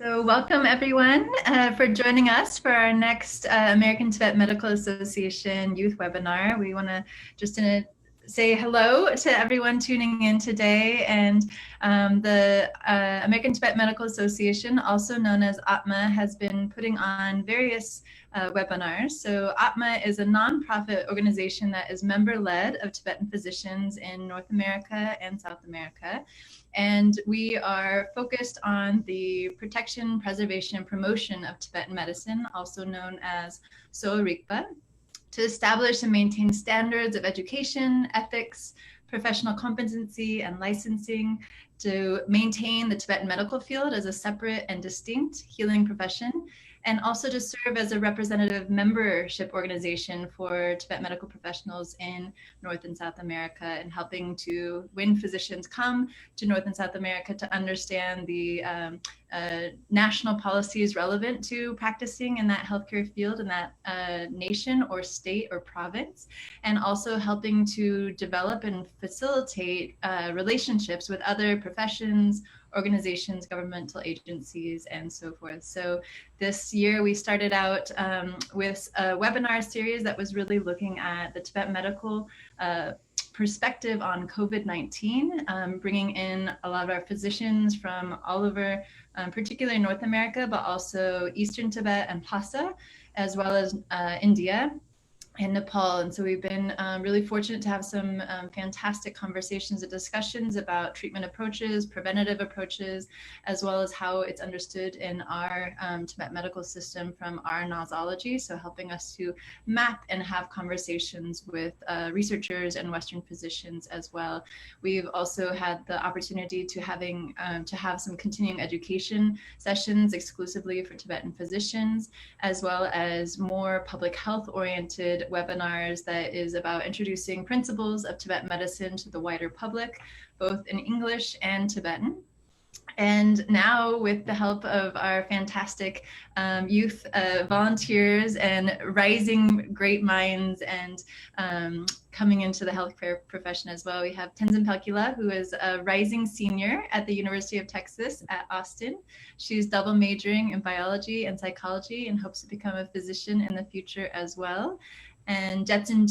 So welcome everyone for joining us for our next American Tibet Medical Association youth webinar. We want to just say hello to everyone tuning in today, and the American Tibet Medical Association, also known as ATMA, has been putting on various webinars. So ATMA is a nonprofit organization that is member-led of Tibetan physicians in North America and South America. And we are focused on the protection, preservation, and promotion of Tibetan medicine, also known as Soa-Rigpa, to establish and maintain standards of education, ethics, professional competency, and licensing, to maintain the Tibetan medical field as a separate and distinct healing profession, and also to serve as a representative membership organization for Tibetan medical professionals in North and South America, and helping to, when physicians come to North and South America, to understand the national policies relevant to practicing in that healthcare field in that nation or state or province, and also helping to develop and facilitate relationships with other professions, organizations, governmental agencies, and so forth. So this year we started out with a webinar series that was really looking at the Tibet medical perspective on COVID-19, bringing in a lot of our physicians from all over, particularly North America, but also Eastern Tibet and Lhasa, as well as India and Nepal. And so we've been really fortunate to have some fantastic conversations and discussions about treatment approaches, preventative approaches, as well as how it's understood in our Tibet medical system from our nosology. So helping us to map and have conversations with researchers and Western physicians as well. We've also had the opportunity to have some continuing education sessions exclusively for Tibetan physicians, as well as more public health oriented webinars that is about introducing principles of Tibetan medicine to the wider public, both in English and Tibetan. And now, with the help of our fantastic youth volunteers and rising great minds and coming into the healthcare profession as well, we have Tenzin Palkyi, who is a rising senior at the University of Texas at Austin. She's double majoring in biology and psychology and hopes to become a physician in the future as well. And Jetsun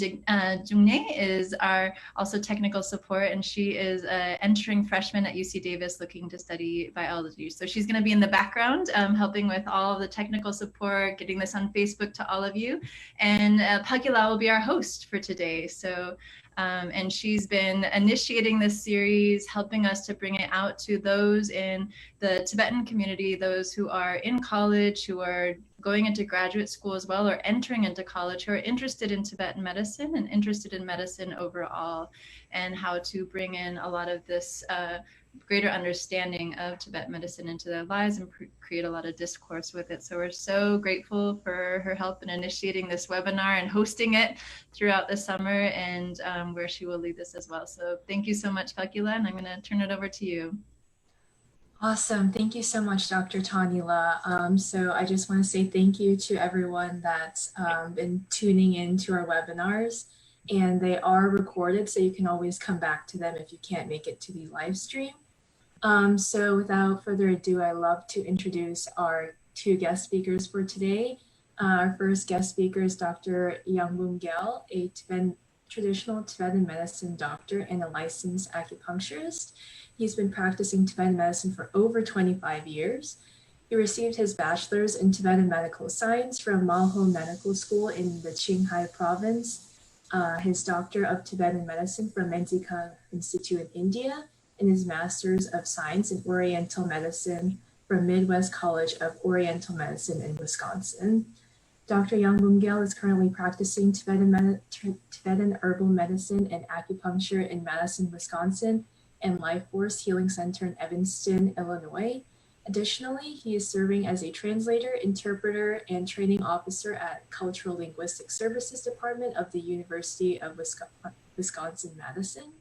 Jungne is our also technical support, and she is an entering freshman at UC Davis looking to study biology. So she's going to be in the background helping with all of the technical support, getting this on Facebook to all of you. And Palkyi will be our host for today. So and she's been initiating this series, helping us to bring it out to those in the Tibetan community, those who are in college, who are going into graduate school as well, or entering into college, who are interested in Tibetan medicine and interested in medicine overall, and how to bring in a lot of this greater understanding of Tibetan medicine into their lives and create a lot of discourse with it. So we're so grateful for her help in initiating this webinar and hosting it throughout the summer, and where she will lead this as well. So thank you so much, Palkyi, and I'm going to turn it over to you. Awesome. Thank you so much, Dr. Tawni. So I just want to say thank you to everyone that's been tuning in to our webinars, and they are recorded, so you can always come back to them if you can't make it to the live stream. So without further ado, I'd love to introduce our two guest speakers for today. Our first guest speaker is Dr. Yangbum Gyal, a traditional Tibetan medicine doctor and a licensed acupuncturist. He's been practicing Tibetan medicine for over 25 years. He received his bachelor's in Tibetan medical science from Malho Medical School in the Qinghai province, his doctor of Tibetan medicine from Menzikang Institute in India, and his master's of science in Oriental medicine from Midwest College of Oriental Medicine in Wisconsin. Dr. Yangbum Gyal is currently practicing Tibetan herbal medicine and acupuncture in Madison, Wisconsin, and Life Force Healing Center in Evanston, Illinois. Additionally, he is serving as a translator, interpreter, and training officer at Cultural Linguistic Services Department of the University of Wisconsin-Madison.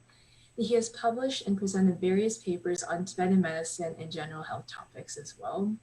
He has published and presented various papers on Tibetan medicine and general health topics as well.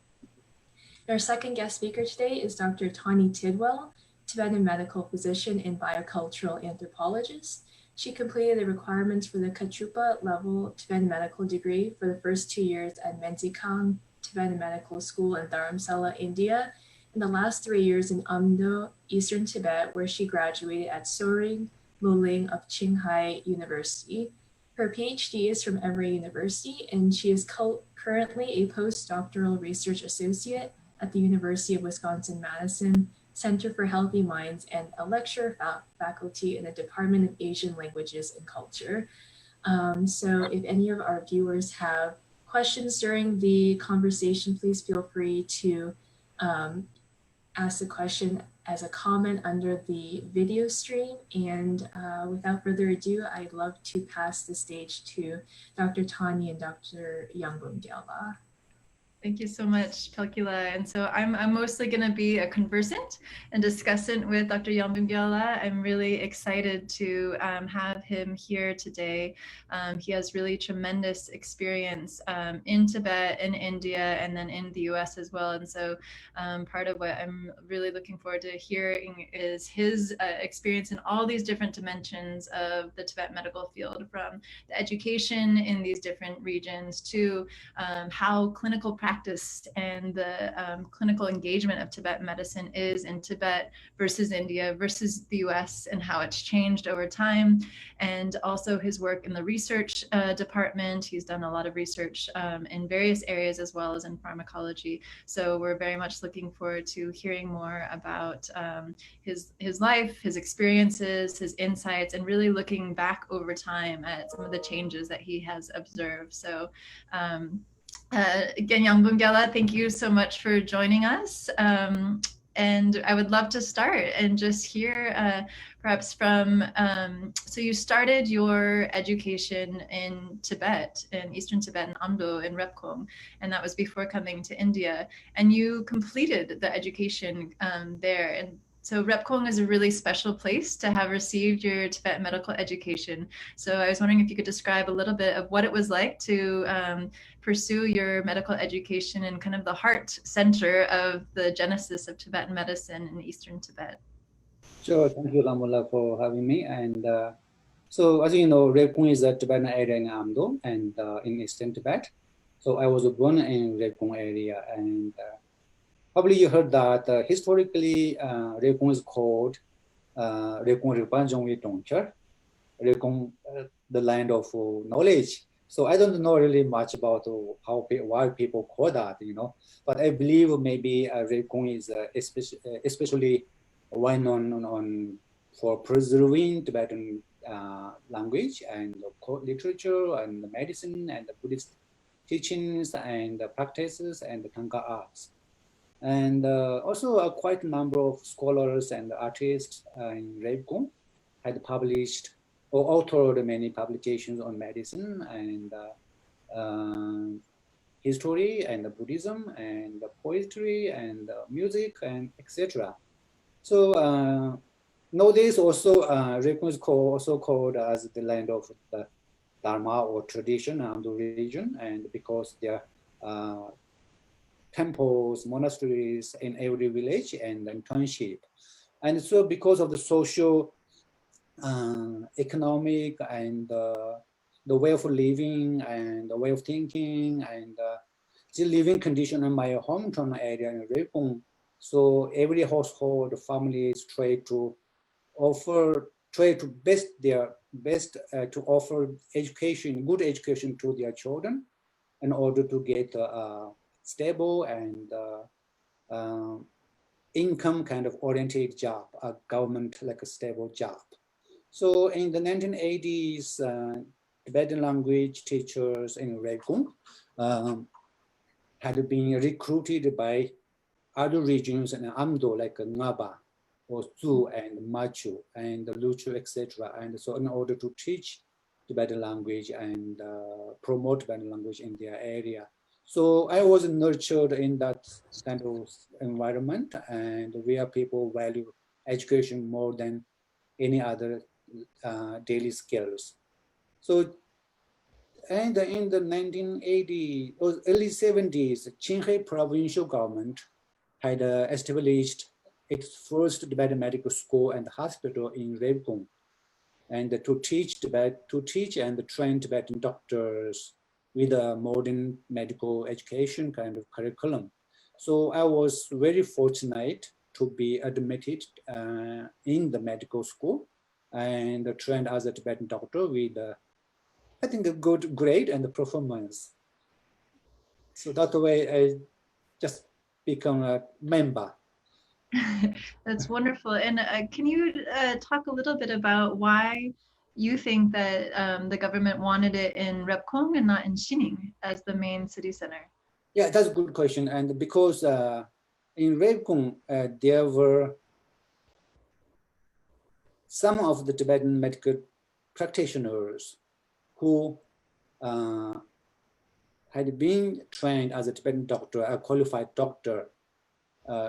Our second guest speaker today is Dr. Tawni Tidwell, Tibetan medical physician and biocultural anthropologist. She completed the requirements for the Kachupa level Tibetan medical degree for the first 2 years at Menzikang Tibetan Medical School in Dharamsala, India, and the last 3 years in Amdo, Eastern Tibet, where she graduated at Soring Muling of Qinghai University. Her PhD is from Emory University, and she is currently a postdoctoral research associate at the University of Wisconsin-Madison Center for Healthy Minds and a lecturer faculty in the Department of Asian Languages and Culture. So if any of our viewers have questions during the conversation, please feel free to ask the question as a comment under the video stream. And without further ado, I'd love to pass the stage to Dr. Tawni and Dr. Yangbum Gyal. Thank you so much, Palkyi. And so I'm mostly going to be a conversant and discussant with Dr. Yangbum Gyal. I'm really excited to have him here today. He has really tremendous experience in Tibet, in India, and then in the US as well. And so part of what I'm really looking forward to hearing is his experience in all these different dimensions of the Tibet medical field, from the education in these different regions to how clinical practice and the clinical engagement of Tibetan medicine is in Tibet versus India versus the US, and how it's changed over time, and also his work in the research department. He's done a lot of research in various areas as well as in pharmacology. So we're very much looking forward to hearing more about his life, his experiences, his insights, and really looking back over time at some of the changes that he has observed. So again, Yangbum Gyal, thank you so much for joining us. And I would love to start and just hear perhaps from, so you started your education in Tibet, in Eastern Tibet, in Amdo, in Repkong, and that was before coming to India. And you completed the education there. And so Repkong is a really special place to have received your Tibetan medical education. So I was wondering if you could describe a little bit of what it was like to pursue your medical education in kind of the heart center of the genesis of Tibetan medicine in Eastern Tibet. Sure, thank you, Lamula, for having me. And so, as you know, Repkong is a Tibetan area in Amdo and in Eastern Tibet. So I was born in Repkong area, and probably you heard that historically Repkong is called Repkong Ripa Jongwe Tongkar, Repkong, the land of knowledge. So I don't know really much about why people call that, but I believe maybe Repkong is especially well known for preserving Tibetan language and literature and medicine and Buddhist teachings and practices and the Thangka arts. And also quite a number of scholars and artists in Repkong had published or authored many publications on medicine and history and Buddhism and poetry and music and etc. So nowadays also Repkong is also called as the land of the Dharma or tradition in the region, and because there are temples, monasteries in every village and township. And so because of the social, economic, and the way of living and the way of thinking and the living condition in my hometown area in Repkong, so every household, families try to best their best to offer education, good education to their children in order to get stable and income kind of oriented job, a government like a stable job. So in the 1980s, Tibetan language teachers in Repkong had been recruited by other regions in Amdo like Ngaba or Tzu and Machu and Luchu, etc. And so in order to teach Tibetan language and promote Tibetan language in their area. So I was nurtured in that kind of environment, and where people value education more than any other daily skills. So, and in the 1980s or early 70s, Qinghai provincial government had established its first Tibetan medical school and hospital in Repkong, and to teach and train Tibetan doctors, with a modern medical education kind of curriculum. So I was very fortunate to be admitted in the medical school and trained as a Tibetan doctor with, I think, a good grade and performance. So that way I just become a member. That's wonderful. And can you talk a little bit about why you think that the government wanted it in Repkong and not in Xining as the main city center? Yeah, that's a good question. And because in Repkong, there were some of the Tibetan medical practitioners who had been trained as a Tibetan doctor, a qualified doctor,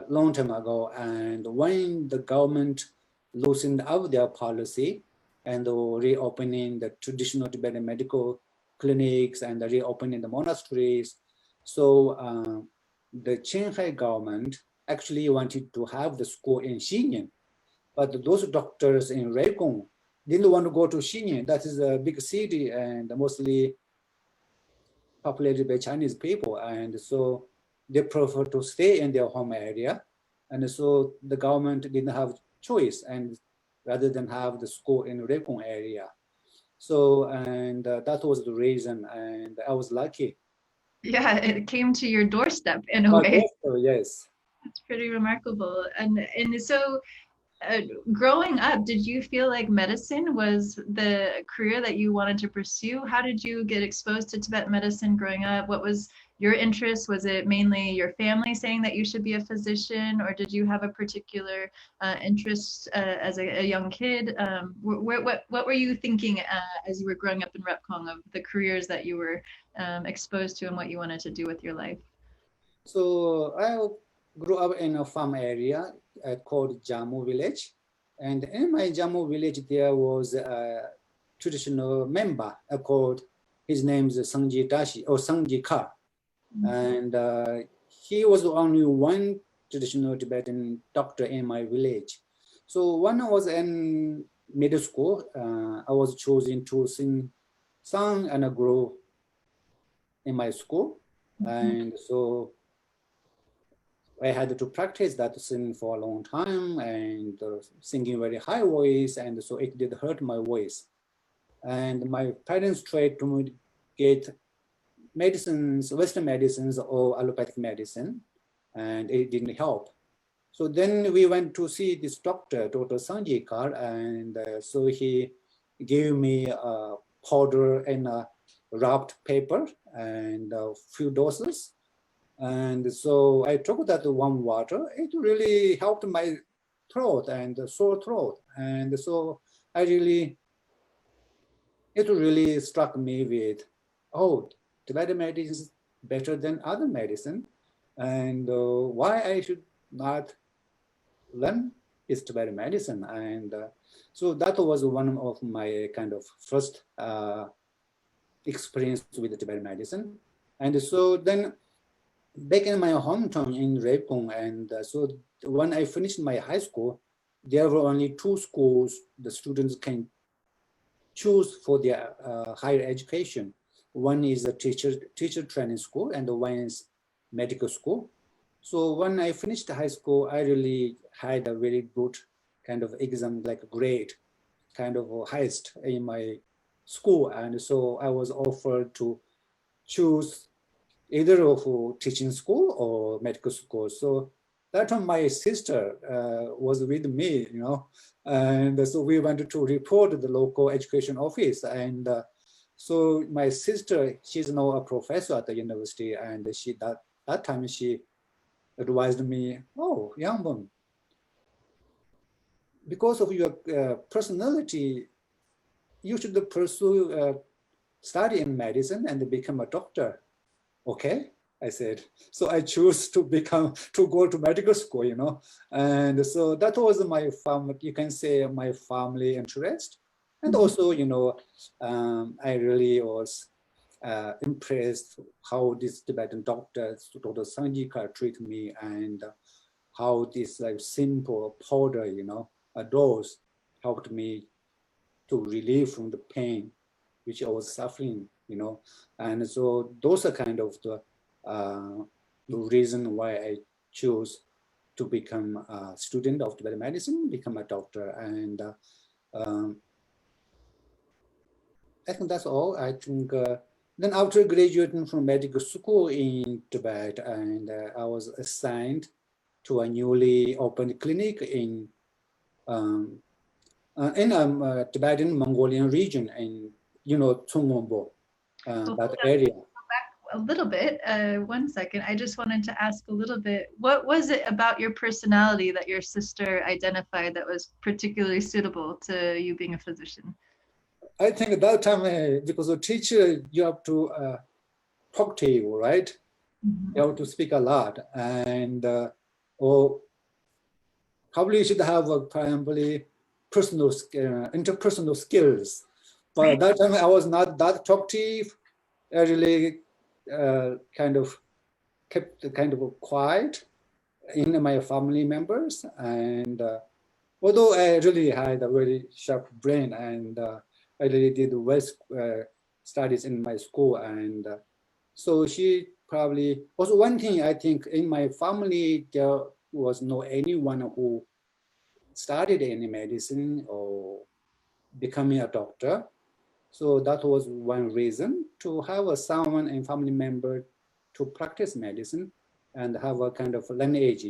long time ago. And when the government loosened up their policy and reopening the traditional Tibetan medical clinics and reopening the monasteries, so the Qinghai government actually wanted to have the school in Xining, but those doctors in Reikong didn't want to go to Xining. That is a big city and mostly populated by Chinese people, and so they prefer to stay in their home area. And so the government didn't have choice, and rather than have the school in Reikong area. So, and that was the reason, and I was lucky. Yeah, it came to your doorstep in a way. Yes. It's pretty remarkable. And so growing up, did you feel like medicine was the career that you wanted to pursue? How did you get exposed to Tibetan medicine growing up? What was your interest? Was it mainly your family saying that you should be a physician, or did you have a particular interest as a young kid? What were you thinking as you were growing up in Repkong of the careers that you were exposed to and what you wanted to do with your life? So I grew up in a farm area called Jammu village. And in my Jammu village, there was a traditional member called, his name is Sangji Dashi or Sangji Kar. And he was only one traditional Tibetan doctor in my village. So when I was in middle school, I was chosen to sing song and grow in my school. And so I had to practice that singing for a long time and singing very high voice, and so it did hurt my voice. And my parents tried to get medicines, Western medicines or allopathic medicine, and it didn't help. So then we went to see this doctor, Dr. Sanjay Kar, and so he gave me a powder in a wrapped paper and a few doses. And so I took that warm water. It really helped my throat and sore throat. And so it really struck me with, oh, Tibetan medicine is better than other medicine. And why I should not learn is Tibetan medicine. And so that was one of my kind of first experience with the Tibetan medicine. And so then back in my hometown in Repkong, and so when I finished my high school, there were only two schools the students can choose for their higher education. One is a teacher training school, and one is medical school. So when I finished high school, I really had a very good kind of exam, like grade, kind of highest in my school. And so I was offered to choose either of teaching school or medical school. So that time my sister was with me, you know, and so we wanted to report the local education office. And so my sister, she's now a professor at the university, and that time she advised me, oh, Yangbum, because of your personality, you should pursue study in medicine and become a doctor. Okay, I said. So I chose to go to medical school, you know. And so that was my family, you can say my family interest. And also, you know, I really was impressed how this Tibetan doctor, Dr. Sanjika, treat me, and how this like simple powder, you know, a dose helped me to relieve from the pain which I was suffering And so those are kind of the reason why I chose to become a student of Tibetan medicine, become a doctor. And I think that's all. I think then after graduating from medical school in Tibet, and I was assigned to a newly opened clinic in Tibetan Mongolian region in, Tsungwombo, that area. A little bit. 1 second. I just wanted to ask a little bit. What was it about your personality that your sister identified that was particularly suitable to you being a physician? I think at that time, because a teacher, you have to talk to you, right? You have to speak a lot, and or probably you should have a primarily interpersonal skills. But at that time, I was not that talkative. I really kind of kept kind of quiet in my family members, and although I really had a very sharp brain, and I really did well studies in my school, and so she probably also one thing I think in my family there was no anyone who studied any medicine or becoming a doctor. So that was one reason to have someone and family member to practice medicine and have a kind of lineage,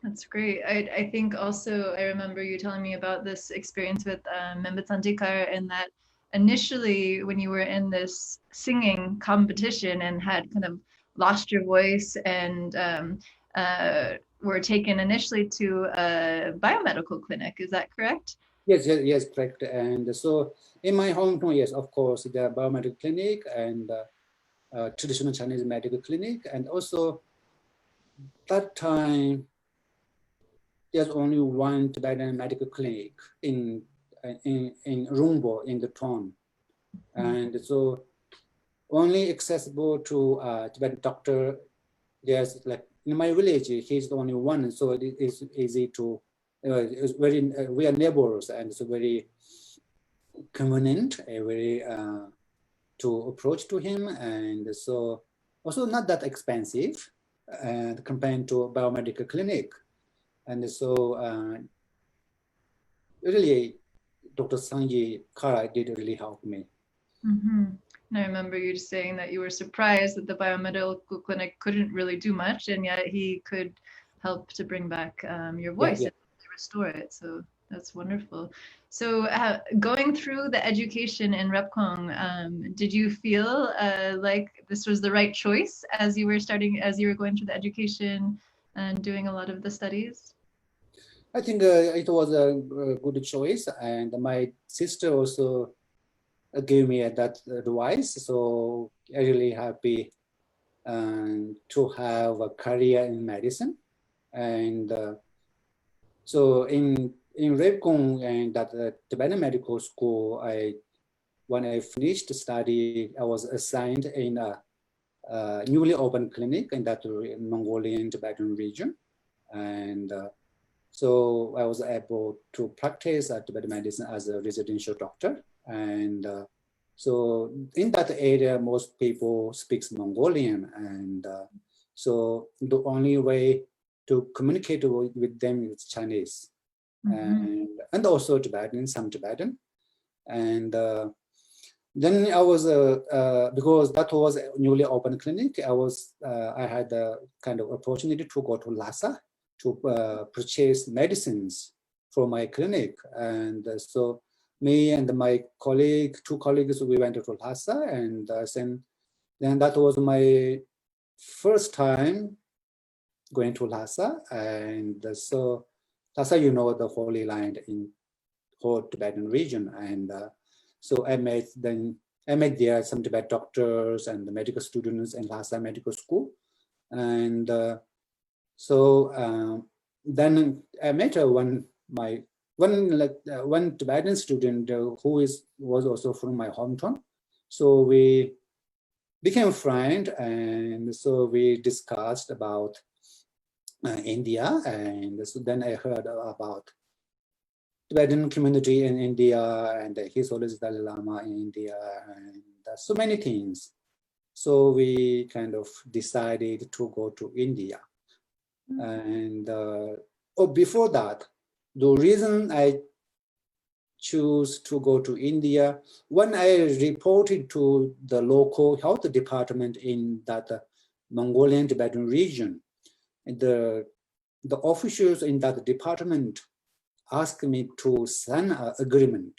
That's great. I think also I remember you telling me about this experience with Membetandikar, and that initially when you were in this singing competition and had kind of lost your voice and were taken initially to a biomedical clinic. Is that correct? Yes, correct. And so in my hometown, yes, of course, the biomedical clinic and traditional Chinese medical clinic, and also that time there's only one Tibetan medical clinic in Rumbo in the town, and so only accessible to Tibetan doctor. There's like in my village, he's the only one, so it is easy to. It's very we are neighbors, and it's very convenient, very to approach to him, and so also not that expensive, and compared to a biomedical clinic, and so really, Dr. Sanji Kara did really help me. And I remember you just saying that you were surprised that the biomedical clinic couldn't really do much, and yet he could help to bring back your voice and to restore it. So that's wonderful. So going through the education in Repkong, did you feel like this was the right choice as you were going through the education and doing a lot of the studies? I think it was a good choice, and my sister also gave me that advice. So I'm really happy to have a career in medicine, and so in Repkong and that Tibetan medical school, when I finished study, I was assigned in a newly opened clinic in that Mongolian Tibetan region, and so I was able to practice Tibetan medicine as a residential doctor. And so in that area, most people speak Mongolian. And so the only way to communicate with them is Chinese, and also Tibetan, some Tibetan. And then I was, because that was a newly opened clinic, I had a kind of opportunity to go to Lhasa to purchase medicines for my clinic. And so me and my two colleagues, we went to Lhasa, and then that was my first time going to Lhasa. And so Lhasa, the Holy Land in whole Tibetan region. And so I met there some Tibetan doctors and the medical students in Lhasa Medical School. And so then I met one Tibetan student who was also from my hometown. So we became friends, and so we discussed about India. And so then I heard about Tibetan community in India, and His Holiness Dalai Lama in India, and so many things. So we kind of decided to go to India. And before that, the reason I choose to go to India, when I reported to the local health department in that Mongolian Tibetan region, the officials in that department asked me to sign an agreement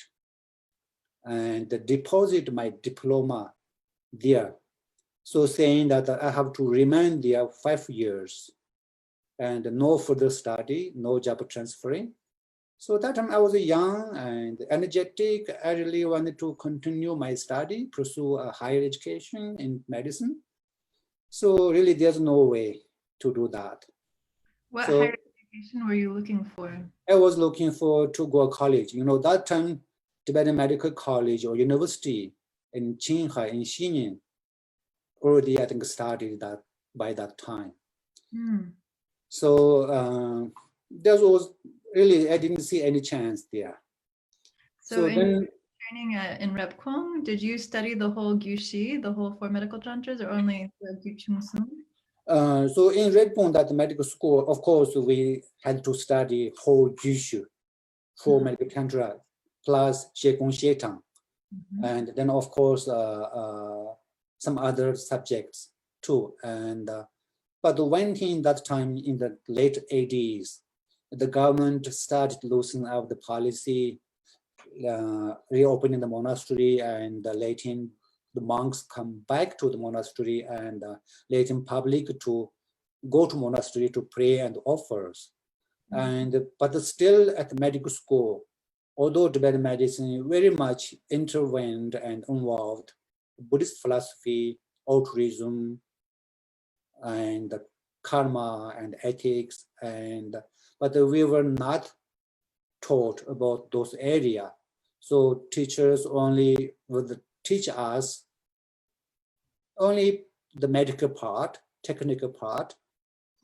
and deposit my diploma there. So saying that I have to remain there 5 years and no further study, no job transferring. So that time I was young and energetic. I really wanted to continue my study, pursue a higher education in medicine. So really there's no way to do that. What higher education were you looking for? I was looking for to go to college. You know, that time Tibetan Medical College or University in Qinghai, in Xining, already I think started that by that time. So there was really, I didn't see any chance there. So in training in Repkong, did you study the whole Gyushi, the whole 4 medical jantras, or only the Gyuchungsung? So in Repkong, that medical school, of course, we had to study whole Gyushu, 4 medical jantra, plus Shekong Shetang. And then, of course, some other subjects too. And but one thing that time in the late 80s, the government started loosening up the policy, reopening the monastery and letting the monks come back to the monastery and letting public to go to monastery to pray and offers. But still at the medical school, although Tibetan medicine very much intervened and involved Buddhist philosophy, altruism, and karma and ethics, but we were not taught about those areas. So teachers only would teach us only the medical part, technical part,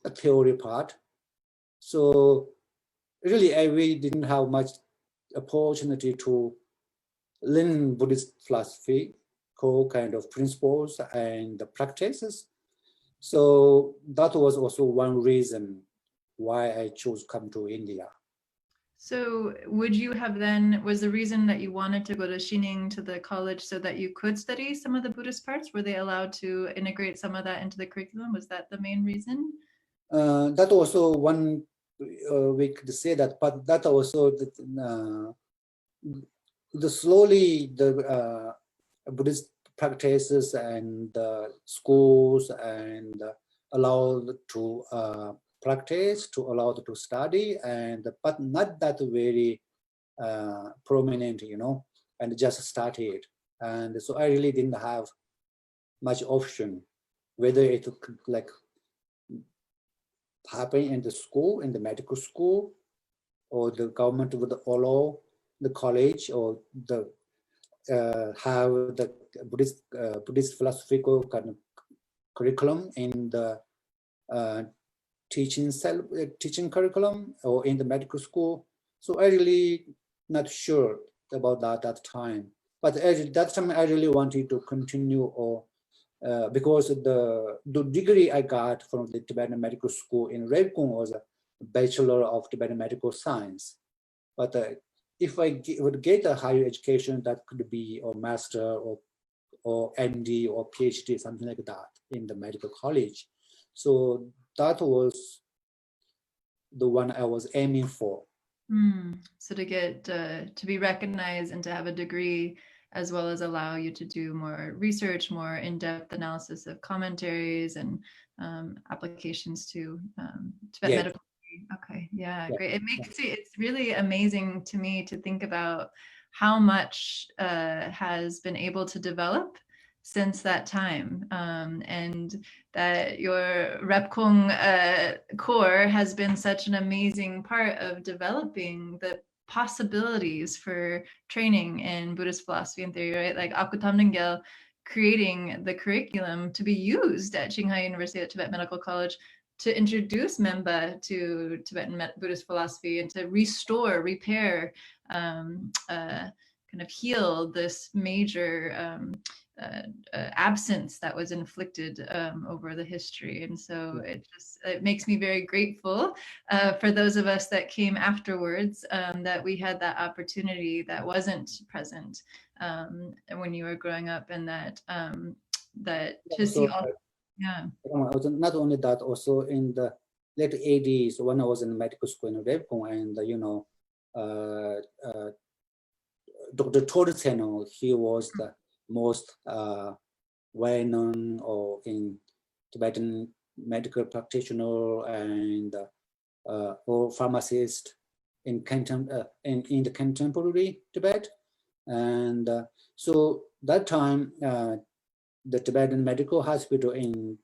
the theory part. So really, we didn't have much opportunity to learn Buddhist philosophy, core kind of principles and the practices. So that was also one reason why I chose to come to India. So would you have then, was the reason that you wanted to go to Xining, to the college, so that you could study some of the Buddhist parts? Were they allowed to integrate some of that into the curriculum? Was that the main reason? That also one, we could say that, but that also, the slowly the Buddhist practices and schools and allowed to practice, to allow to study, and but not that very prominent, you know, and just started. And so I really didn't have much option, whether it could like happen in the school, in the medical school, or the government would allow the college or the have the Buddhist philosophical kind of curriculum in the teaching curriculum or in the medical school. So I really not sure about that time. But at that time, I really wanted to continue, or because the degree I got from the Tibetan Medical School in Repkong was a Bachelor of Tibetan Medical Science. But if I would get a higher education, that could be a master or MD or PhD, something like that in the medical college. So that was the one I was aiming for. So to get to be recognized and to have a degree, as well as allow you to do more research, more in-depth analysis of commentaries and applications to Tibet medical. Okay, yeah, great. It makes it's really amazing to me to think about how much has been able to develop since that time, and that your Repkong core has been such an amazing part of developing the possibilities for training in Buddhist philosophy and theory, right? Like Akutam Gyal creating the curriculum to be used at Qinghai University at Tibet Medical College to introduce Memba to Tibetan Buddhist philosophy and to restore, repair, kind of heal this major absence that was inflicted over the history. And so it makes me very grateful for those of us that came afterwards, that we had that opportunity that wasn't present when you were growing up, and that to see all, yeah. Not only that, also in the late 80s, when I was in medical school in Rebkong, and Dr. Tenzin, he was the most well-known or in Tibetan medical practitioner and or pharmacist in the contemporary Tibet. And so that time, the Tibetan Medical Hospital in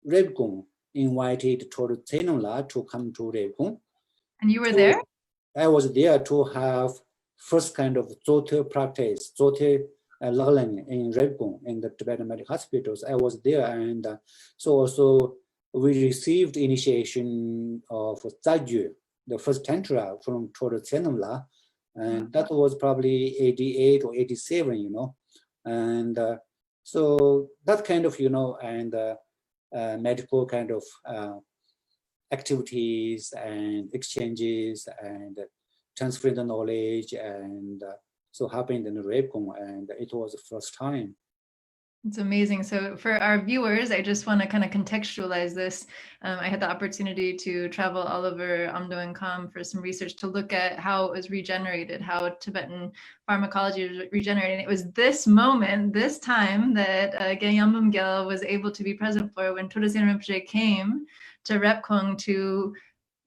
Rebkong invited Dr. Tenzin to come to Rebkong. And you were there? I was there to have first kind of Zote practice, Zote learning in Rebkong in the Tibetan Medical Hospitals. I was there, and so also we received initiation of Zajue, the first tantra from Dr. Tenzin, and that was probably 88 or 87, and so that kind of, and medical kind of activities and exchanges and transferring the knowledge, and so happened in Rebkong, and it was the first time. It's amazing. So for our viewers, I just want to kind of contextualize this. I had the opportunity to travel all over Amdo and Kham for some research to look at how it was regenerated, how Tibetan pharmacology was regenerating. It was this moment, this time, that Yangbum Gyal was able to be present for when Todesen Rinpoche came to Repkong to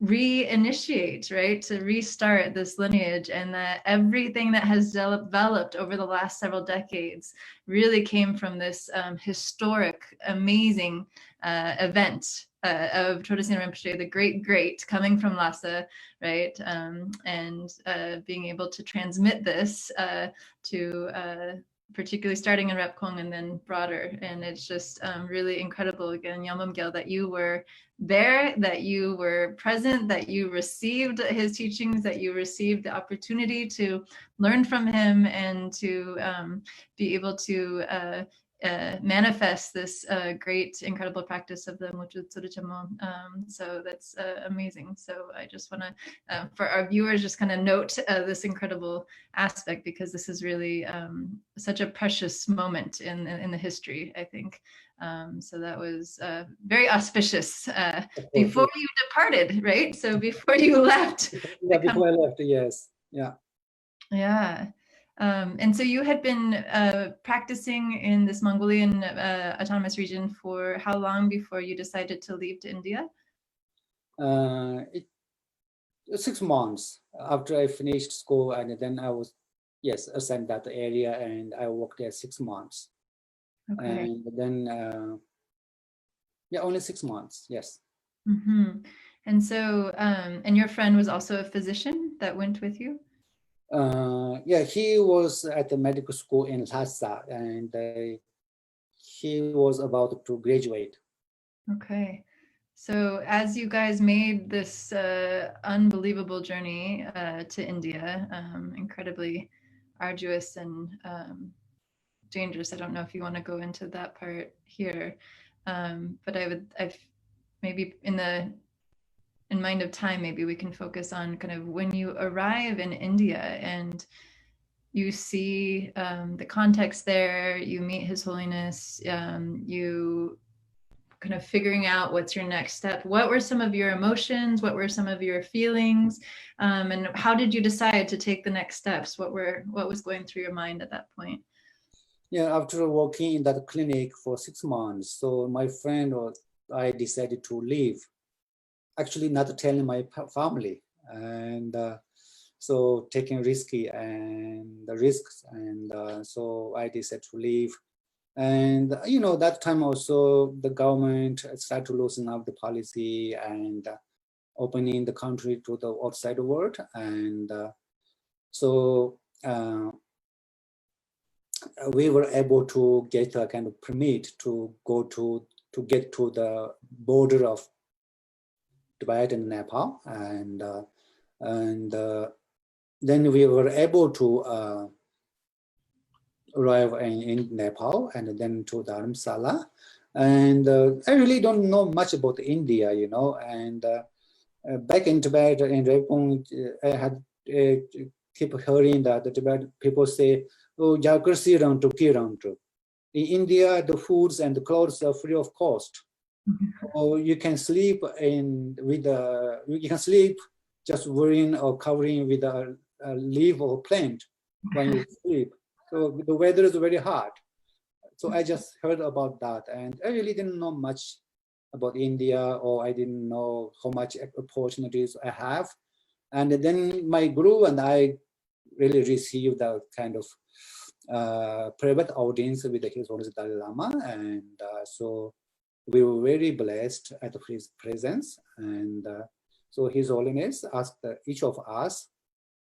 reinitiate, right, to restart this lineage, and that everything that has developed over the last several decades really came from this historic, amazing event of Todesen Rinpoche, the great, coming from Lhasa, right, and being able to transmit this to particularly starting in Repkong and then broader. And it's just really incredible, again, Yangbum Gyal, that you were there, that you were present, that you received his teachings, that you received the opportunity to learn from him and to be able to manifest this great, incredible practice of the Mochu Tsuruchamo. So that's amazing. So I just want to, for our viewers, just kind of note this incredible aspect, because this is really such a precious moment in the history, I think. So that was very auspicious before you departed, right? So before you left. Yeah, before I left, yes. Yeah. Yeah. And so you had been practicing in this Mongolian autonomous region for how long before you decided to leave to India? 6 months after I finished school, and then I was, assigned that area, and I worked there 6 months. Okay. And then, only 6 months, yes. Mm-hmm. And so, and your friend was also a physician that went with you? He was at the medical school in Lhasa, and he was about to graduate. Okay. So as you guys made this unbelievable journey to India, incredibly arduous and dangerous. I don't know if you want to go into that part here, but I've maybe in mind of time, maybe we can focus on kind of when you arrive in India and you see the context there, you meet His Holiness, you kind of figuring out what's your next step. What were some of your emotions? What were some of your feelings? And how did you decide to take the next steps? What was going through your mind at that point? Yeah, after working in that clinic for 6 months, so my friend or I decided to leave. Actually, not telling my family, and so taking risky and the risks, and so I decided to leave. And that time also the government started to loosen up the policy and opening the country to the outside world, and so we were able to get a kind of permit to go to get to the border of Tibet and Nepal, and then we were able to arrive in Nepal and then to Dharamsala. And I really don't know much about India, you know, and back in Tibet, in Repong, I had keep hearing that the Tibet people say, oh, Jakarsi Rantu, Kirantu. In India, the foods and the clothes are free of cost. Or you can sleep you can sleep just wearing or covering with a leaf or plant when you sleep. So the weather is very hot. So I just heard about that, and I really didn't know much about India, or I didn't know how much opportunities I have. And then my guru and I really received that kind of private audience with His Holiness Dalai Lama, and so we were very blessed at his presence. And so His Holiness asked each of us,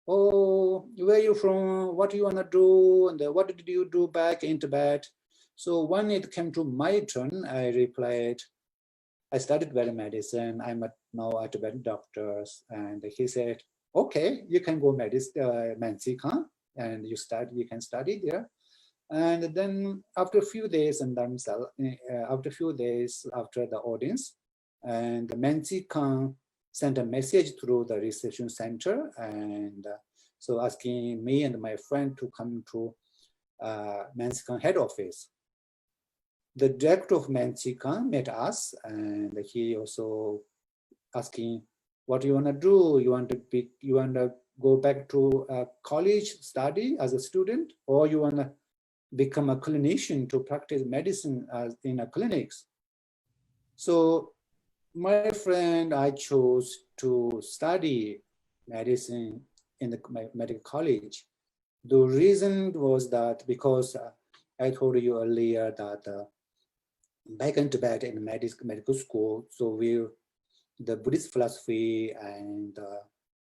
oh, where are you from? What do you want to do? And what did you do back in Tibet? So when it came to my turn, I replied, I studied Tibetan medicine. I'm now a Tibetan doctor. And he said, okay, you can go Mansikha, and you can study there. And then after a few days in Dharamsala, after a few days after the audience, and Mansi Khan sent a message through the reception center, and so asking me and my friend to come to Mansi Khan head office. The director of Mansi Khan met us, and he also asking, what do you want to do? You want to go back to college study as a student, or you want to become a clinician to practice medicine in a clinics? So my friend, I chose to study medicine in the medical college. The reason was that because I told you earlier that back in Tibet in medical school, so the Buddhist philosophy and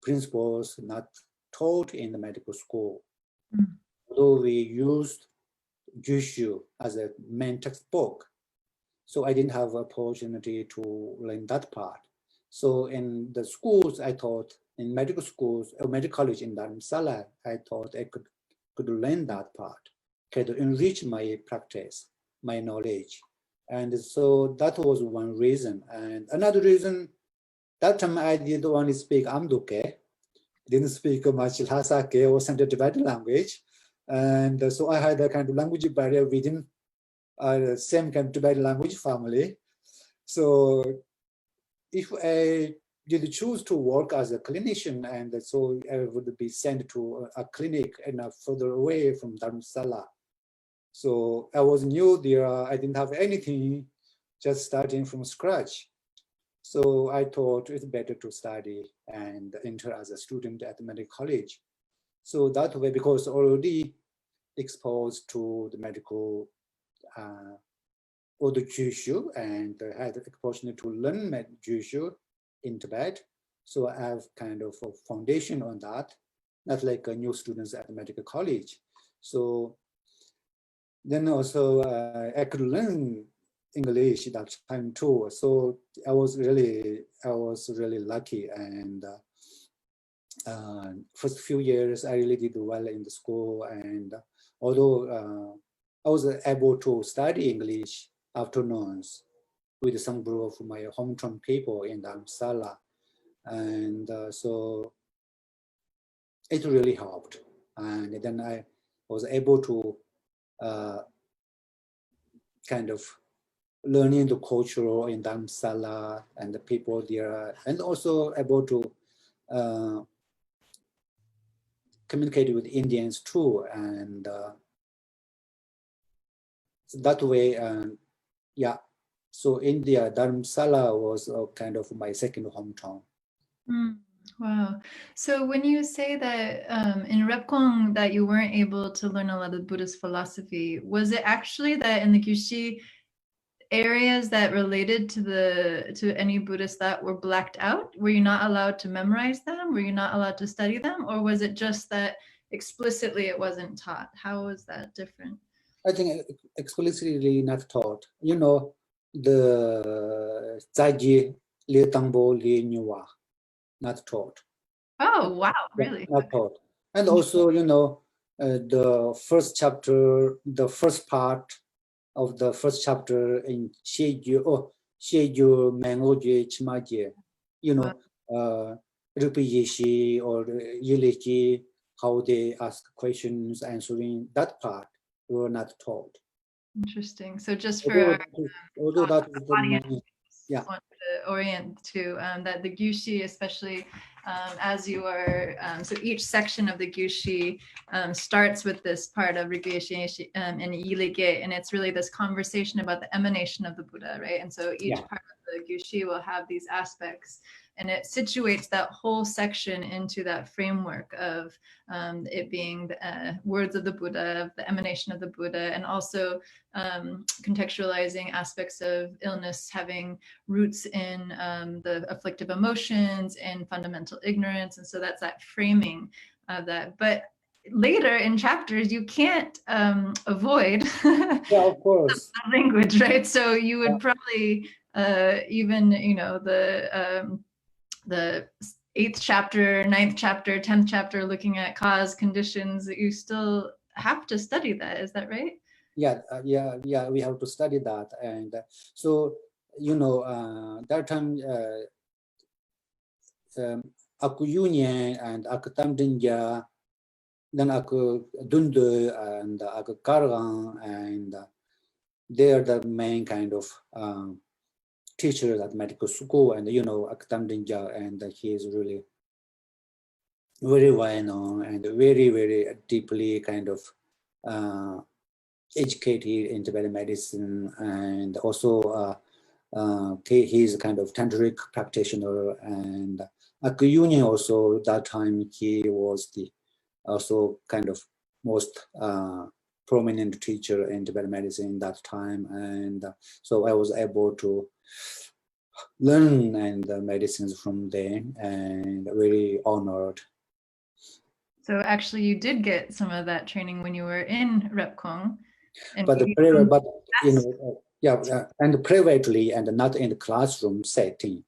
principles not taught in the medical school. Although we used Jushu as a main textbook, so I didn't have opportunity to learn that part. So in the schools, I thought in medical schools or medical college in Dharamsala, I thought I could learn that part, could enrich my practice, my knowledge. And so that was one reason. And another reason, that time I didn't only speak Amduke, didn't speak much Lhasa Ke or Central Tibetan language. And so I had a kind of language barrier within same kind of Tibetan language family. So if I did choose to work as a clinician, and so I would be sent to a clinic further away from Dharamsala. So I was new there, I didn't have anything, just starting from scratch. So I thought it's better to study and enter as a student at the medical college. So that way, because already exposed to the medical or the Jushu, and had the opportunity to learn Jushu in Tibet. So I have kind of a foundation on that, not like new students at the medical college. So then also I could learn English that time too. So I was really lucky. And first few years I really did well in the school. And although I was able to study English afternoons with some group of my hometown people in Dharamsala. And so it really helped. And then I was able to kind of learning the culture in Dharamsala and the people there, and also able to communicate with Indians too. And so that way, yeah. So India, Dharamsala was kind of my second hometown. Wow. So when you say that in Repkong that you weren't able to learn a lot of Buddhist philosophy, was it actually that in the Gyushi areas that related to any Buddhists that were blacked out? Were you not allowed to memorize them? Were you not allowed to study them? Or was it just that explicitly it wasn't taught? How was that different? I think explicitly not taught. You know, the Zaji Li Tangbo, Li Nyua, not taught. Oh, wow, really? Not taught. And also, the first chapter, the first part of the first chapter in Xie Mango Jue Chima Jie, Rupi Yishi or Yilichi, how they ask questions, answering that part were not taught. Interesting. So just for Although that is the audience, main, yeah. want to orient to that the gyushi, especially as you are, so each section of the gyushi starts with this part of Rigyeshi and Yilige, and it's really this conversation about the emanation of the Buddha, right? And so each part of the gyushi will have these aspects, and it situates that whole section into that framework of it being the words of the Buddha, the emanation of the Buddha, and also contextualizing aspects of illness having roots in the afflictive emotions and fundamental ignorance. And so that's that framing of that. But later in chapters, you can't avoid of course. language, right? So you would probably even, the 8th chapter, 9th chapter, 10th chapter, looking at cause, conditions, you still have to study that. Is that right? Yeah, we have to study that. And so, that time, aku union and aku tamdinja, then aku dundu and aku kargang, and they are the main kind of teachers at medical school. And aku tamdinja, and he is really very well known and very, very deeply kind of educated in Tibetan medicine, and also he is a kind of tantric practitioner. And at the union also, that time he was the also kind of most prominent teacher in Tibetan medicine that time. And so I was able to learn and medicines from them, and very honored. So actually you did get some of that training when you were in Repkong. But and privately and not in the classroom setting.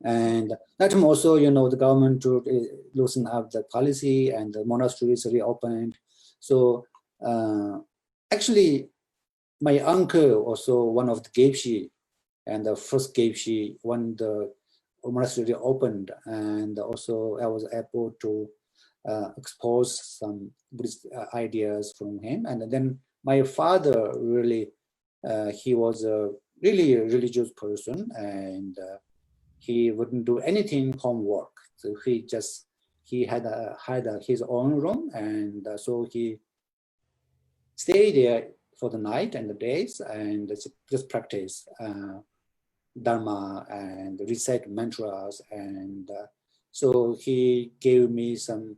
And that time also, the government to loosen up the policy, and the monasteries reopened. So actually, my uncle also one of the Gypsy, and the first Gypsy when the monastery opened, and also I was able to expose some Buddhist ideas from him. And then my father really, he was a really religious person, and he wouldn't do anything homework. So he had his own room, and so he stayed there for the night and the days, and just practice Dharma and recite mantras. And so he gave me some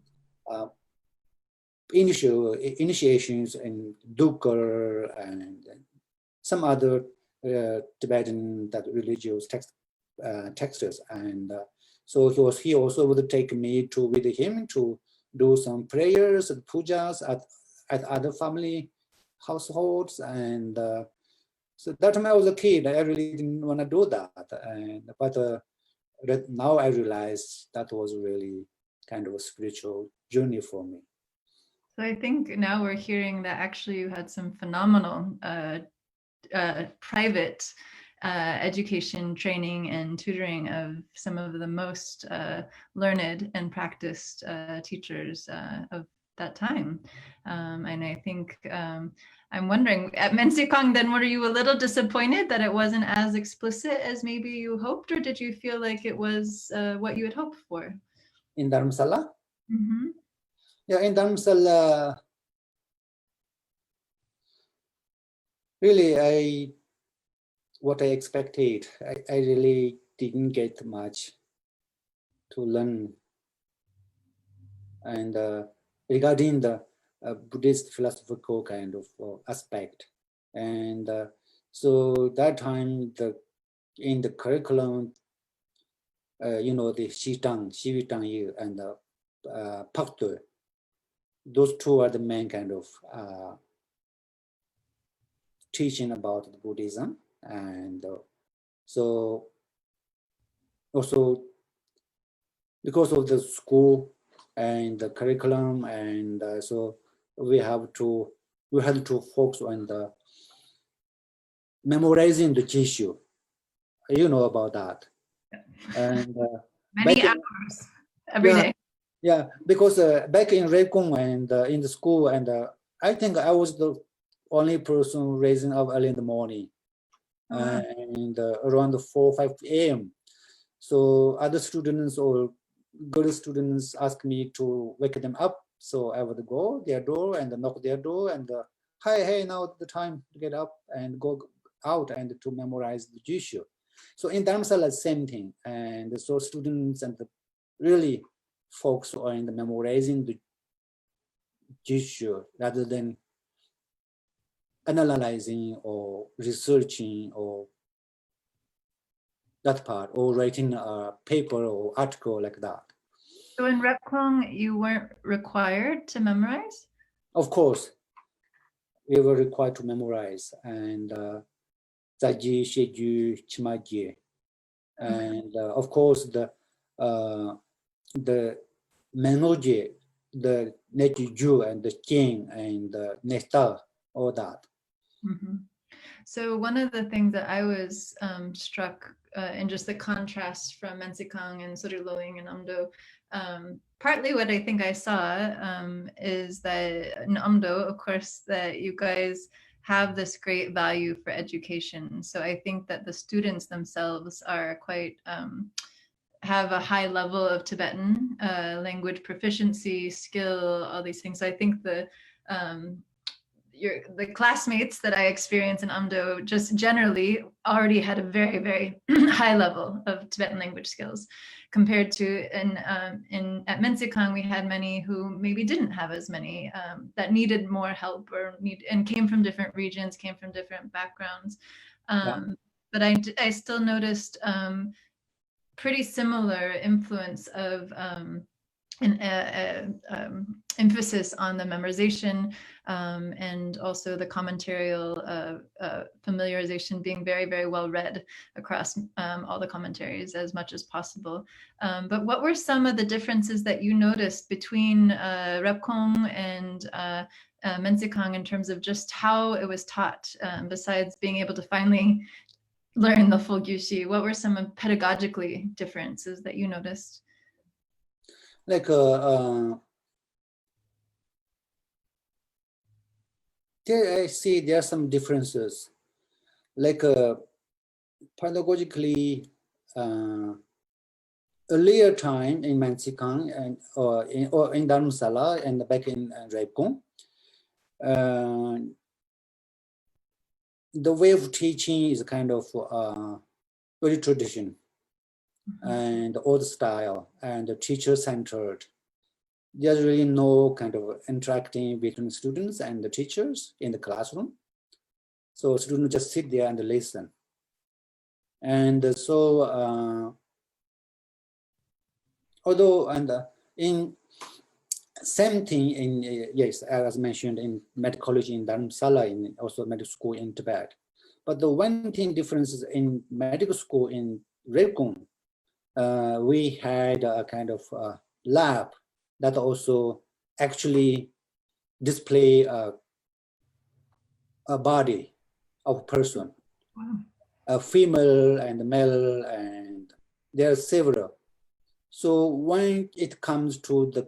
initiations in Dukkha and some other Tibetan religious texts. And so he also would take me with him to do some prayers and pujas at other family households. And so that time I was a kid, I really didn't want to do that. But now I realize that was really kind of a spiritual journey for me. So I think now we're hearing that actually you had some phenomenal private education, training, and tutoring of some of the most learned and practiced teachers of that time. And I think I'm wondering, at Mensikong, then were you a little disappointed that it wasn't as explicit as maybe you hoped, or did you feel like it was what you had hoped for? In Dharamsala? Mm-hmm. Yeah, in Dharamsala, really, what I expected, I really didn't get much to learn. And regarding the Buddhist philosophical kind of aspect. And so that time, in the curriculum, the Shivitang Yu and the Pakto, those two are the main kind of teaching about Buddhism. And so also because of the school and the curriculum, and so we had to focus on the memorizing the tissue. You know about that. And many hours every day. Yeah, because back in Rekong and in the school, and I think I was the only person raising up early in the morning, and around 4 or 5 a.m. So other students or girl students asked me to wake them up. So I would go their door and knock their door and hi, hey, now the time to get up and go out and to memorize the Jishu. So in Dharamsala, same thing. And so students and really focus on the memorizing the Jishu rather than analyzing or researching or that part, or writing a paper or article like that. So in Repkwong, you weren't required to memorize? Of course, we were required to memorize, and Zaji, Sheju, Chimaji, and of course the Menoji, the Netuju, and the King, and the Nesta, all that. Mm-hmm. So one of the things that I was struck in just the contrast from Mensikang and Surilowing and Amdo, partly what I think I saw is that in Amdo, of course, that you guys have this great value for education. So I think that the students themselves are quite, have a high level of Tibetan language proficiency, skill, all these things. So I think the classmates that I experienced in Amdo just generally already had a very, very high level of Tibetan language skills compared to at Mensikang, we had many who maybe didn't have as many that needed more help and came from different regions, came from different backgrounds. But I still noticed pretty similar influence of emphasis on the memorization and also the commentarial familiarization, being very, very well read across all the commentaries as much as possible. But what were some of the differences that you noticed between Repkong and Mensikang in terms of just how it was taught, besides being able to finally learn the full Gyushi? What were some pedagogically differences that you noticed? Like there I see there are some differences. Like pedagogically, earlier time in Mensikang and or in Dharamsala and back in Repkong, the way of teaching is kind of very traditional and old style and teacher-centered. There's really no kind of interacting between students and the teachers in the classroom. So students just sit there and listen. And so, although in same thing in yes, as mentioned in medical college in Dharamsala, in also medical school in Tibet. But the one thing difference is in medical school in Repkong, we had a kind of lab that also actually display a body of a person, a female and male, and there are several. So when it comes to the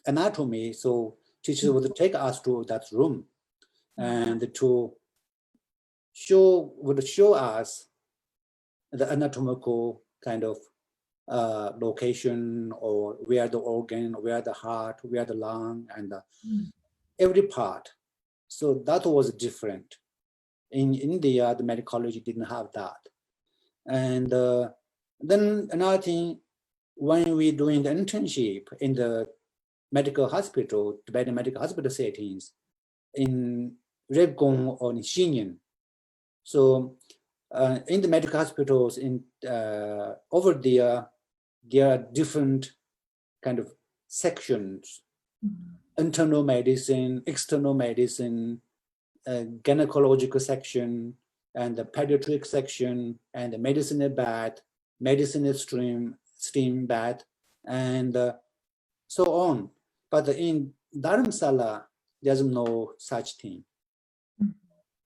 anatomy, so teachers would take us to that room and would show us the anatomical kind of location, or where the organ, where the heart, where the lung, and every part. So that was different. In India, the medical college didn't have that. And then another thing, when we're doing the internship in the medical hospital, Tibetan medical hospital settings, in Repkong or in Xinyan. So in the medical hospitals in over there are different kind of sections: internal medicine, external medicine, gynecological section, and the pediatric section, and the medicine bed, medicine stream bath, and so on. But in Dharamsala, there's no such thing.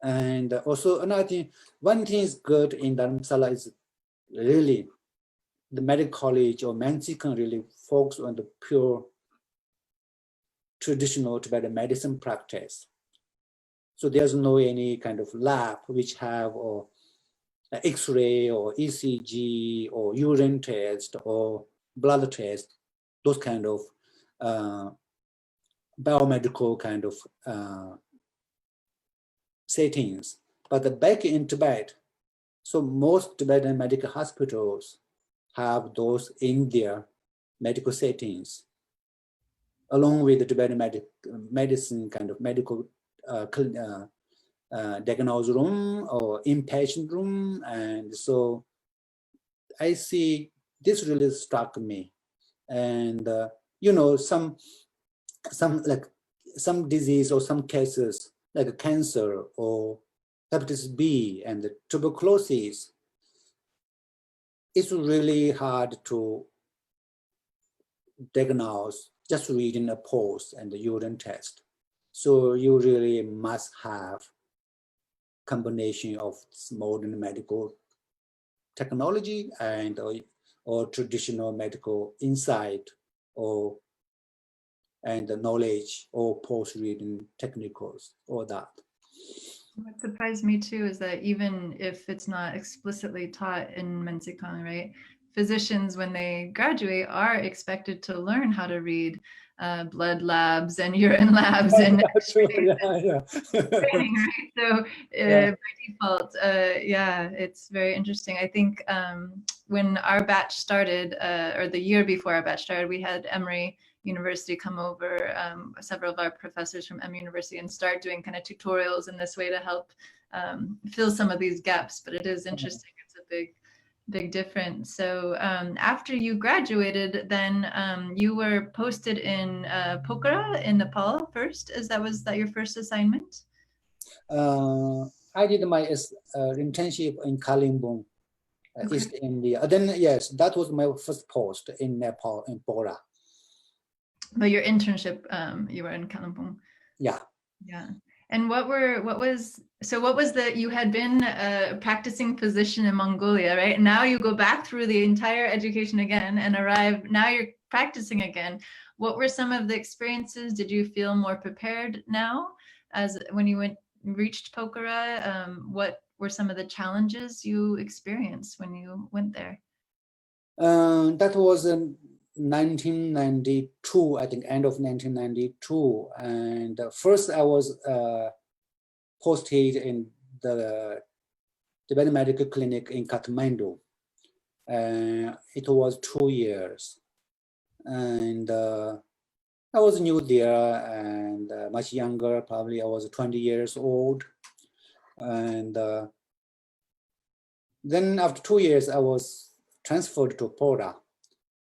And also another thing, one thing is good in Dharamsala is really the medical college or Mansi can really focus on the pure traditional Tibetan medicine practice. So there's no any kind of lab which have or X-ray or ECG or urine test or blood test, those kind of biomedical kind of settings. But back in Tibet, so most Tibetan medical hospitals have those in their medical settings, along with the Tibetan medicine kind of medical diagnosis room or inpatient room. And so I see this really struck me. And you know, some disease or some cases like cancer or hepatitis B and tuberculosis, it's really hard to diagnose just reading a pulse and the urine test. So you really must have combination of modern medical technology and or traditional medical insight and the knowledge or pulse reading techniques or that. What surprised me too is that even if it's not explicitly taught in Mensikang, right, physicians when they graduate are expected to learn how to read blood labs and urine labs and training, right? So by default, yeah, it's very interesting. I think when our batch started, or the year before our batch started, we had Emory University come over, several of our professors from M University, and start doing kind of tutorials in this way to help fill some of these gaps. But it is interesting. It's a big difference. So after you graduated, then you were posted in Pokhara in Nepal first. Was that your first assignment? I did my internship in Kalimpong, East India. Then yes, that was my first post in Nepal, in Pokhara. But your internship, you were in Kalimpong. Yeah. Yeah. And you had been a practicing physician in Mongolia, right? And now you go back through the entire education again and arrive, now you're practicing again. What were some of the experiences? Did you feel more prepared now as when you reached Pokhara? What were some of the challenges you experienced when you went there? That was 1992, I think, end of 1992. And first I was posted in the Tibetan Medical Clinic in Kathmandu. It was 2 years. And I was new there and much younger, probably I was 20 years old. And then after 2 years, I was transferred to Pokhara.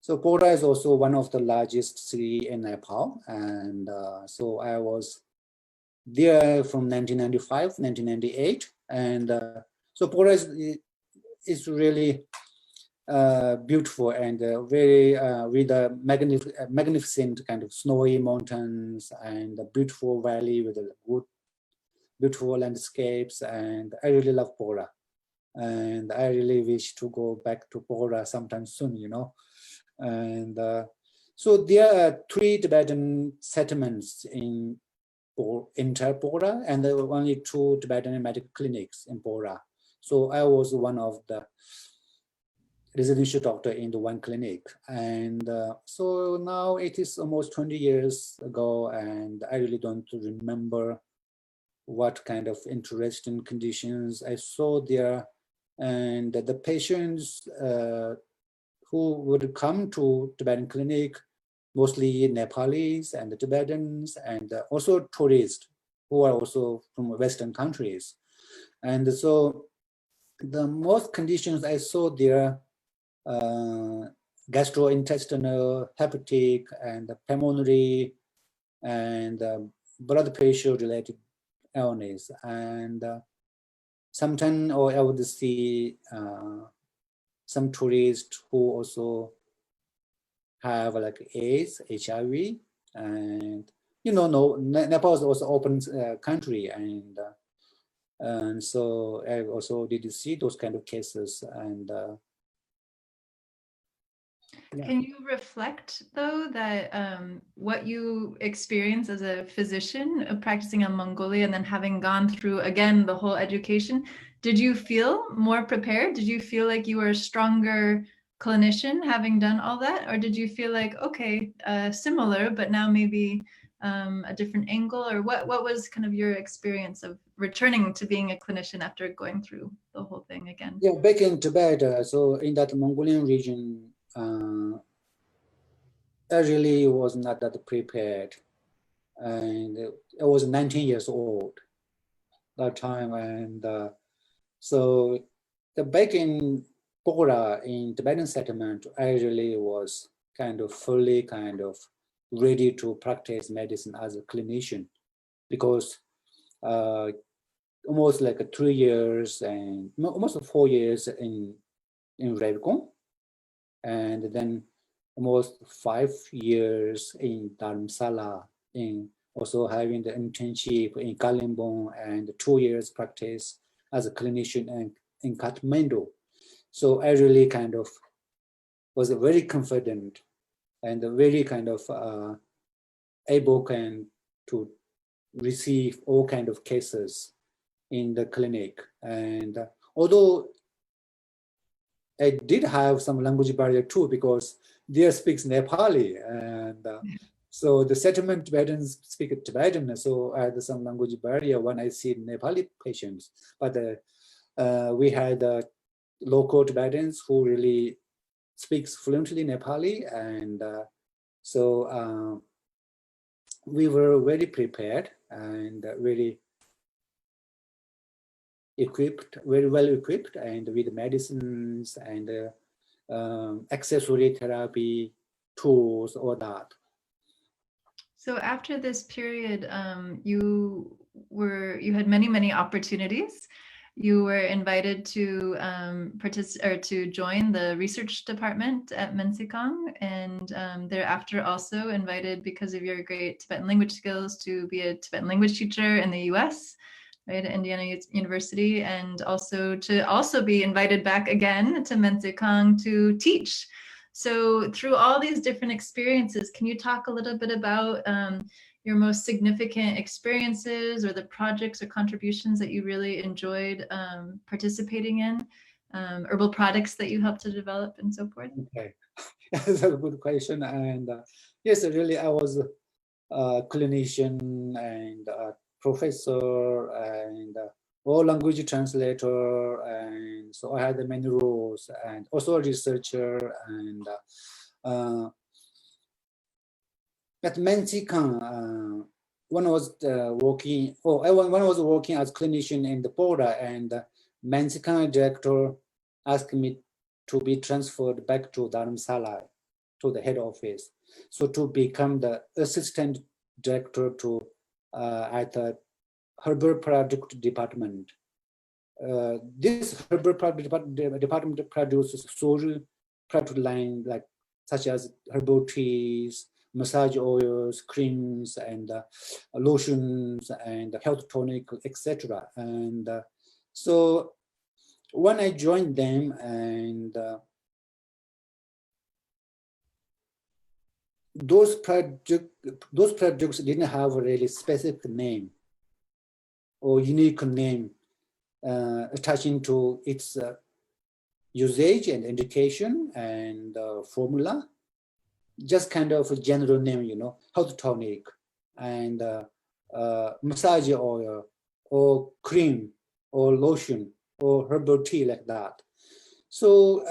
So Pokhara is also one of the largest city in Nepal. And so I was there from 1995, 1998. And so Pokhara is really beautiful and very with a magnificent kind of snowy mountains and a beautiful valley with a good, beautiful landscapes. And I really love Pokhara. And I really wish to go back to Pokhara sometime soon, you know. And so there are 3 Tibetan settlements in entire Pokhara, and there were only 2 Tibetan medical clinics in Pokhara. So I was one of the residential doctor in the one clinic. And so now it is almost 20 years ago, and I really don't remember what kind of interesting conditions I saw there. And the patients who would come to Tibetan clinic, mostly Nepalese and the Tibetans, and also tourists who are also from Western countries. And so the most conditions I saw there, gastrointestinal, hepatic, and pulmonary, and blood pressure related illness. And sometimes I would see some tourists who also have like AIDS, HIV, and no, Nepal is also open country, and so I also did see those kind of cases, and yeah. Can you reflect though that what you experience as a physician practicing in Mongolia and then having gone through again the whole education, did you feel more prepared? Did you feel like you were a stronger clinician having done all that, or did you feel like okay, similar but now maybe a different angle, or what was kind of your experience of returning to being a clinician after going through the whole thing again? Yeah, back in Tibet, so in that Mongolian region, I really was not that prepared, and I was 19 years old that time, and so back in Pokhara in Tibetan settlement, I really was fully ready to practice medicine as a clinician, because almost like 3 years and almost 4 years in Revkon, and then almost 5 years in Dharamsala, in also having the internship in Kalimpong, and 2 years practice as a clinician in Kathmandu. So I really was very confident and very able to receive all kind of cases in the clinic. And although I did have some language barrier too, because they speaks Nepali, and so the settlement Tibetans speak Tibetan, so I had some language barrier when I see Nepali patients. But we had local Tibetans who really speaks fluently Nepali, and so we were very prepared and really equipped, very well equipped, and with medicines and accessory therapy tools, all that. So after this period, you had many opportunities. You were invited to to join the research department at Mensikang, and thereafter also invited, because of your great Tibetan language skills, to be a Tibetan language teacher in the U.S., right, at Indiana University, and also to be invited back again to Mensikang to teach. So through all these different experiences, can you talk a little bit about your most significant experiences, or the projects or contributions that you really enjoyed participating in, herbal products that you helped to develop, and so forth? Okay, that's a good question. And yes, really, I was a clinician and a professor and all language translator, and so I had many roles, and also a researcher. And at Mensikang, when I was working as clinician in the border, and Mensikang director asked me to be transferred back to Dharamsala, to the head office, so to become the assistant director to at the herbal product department. This herbal product department produces social product line such as herbal teas, massage oils, creams, and lotions, and health tonic, etc. And so when I joined them, and those products didn't have a really specific name or unique name attaching to its usage and indication and formula. Just kind of a general name, health tonic and massage oil or cream or lotion or herbal tea, like that. So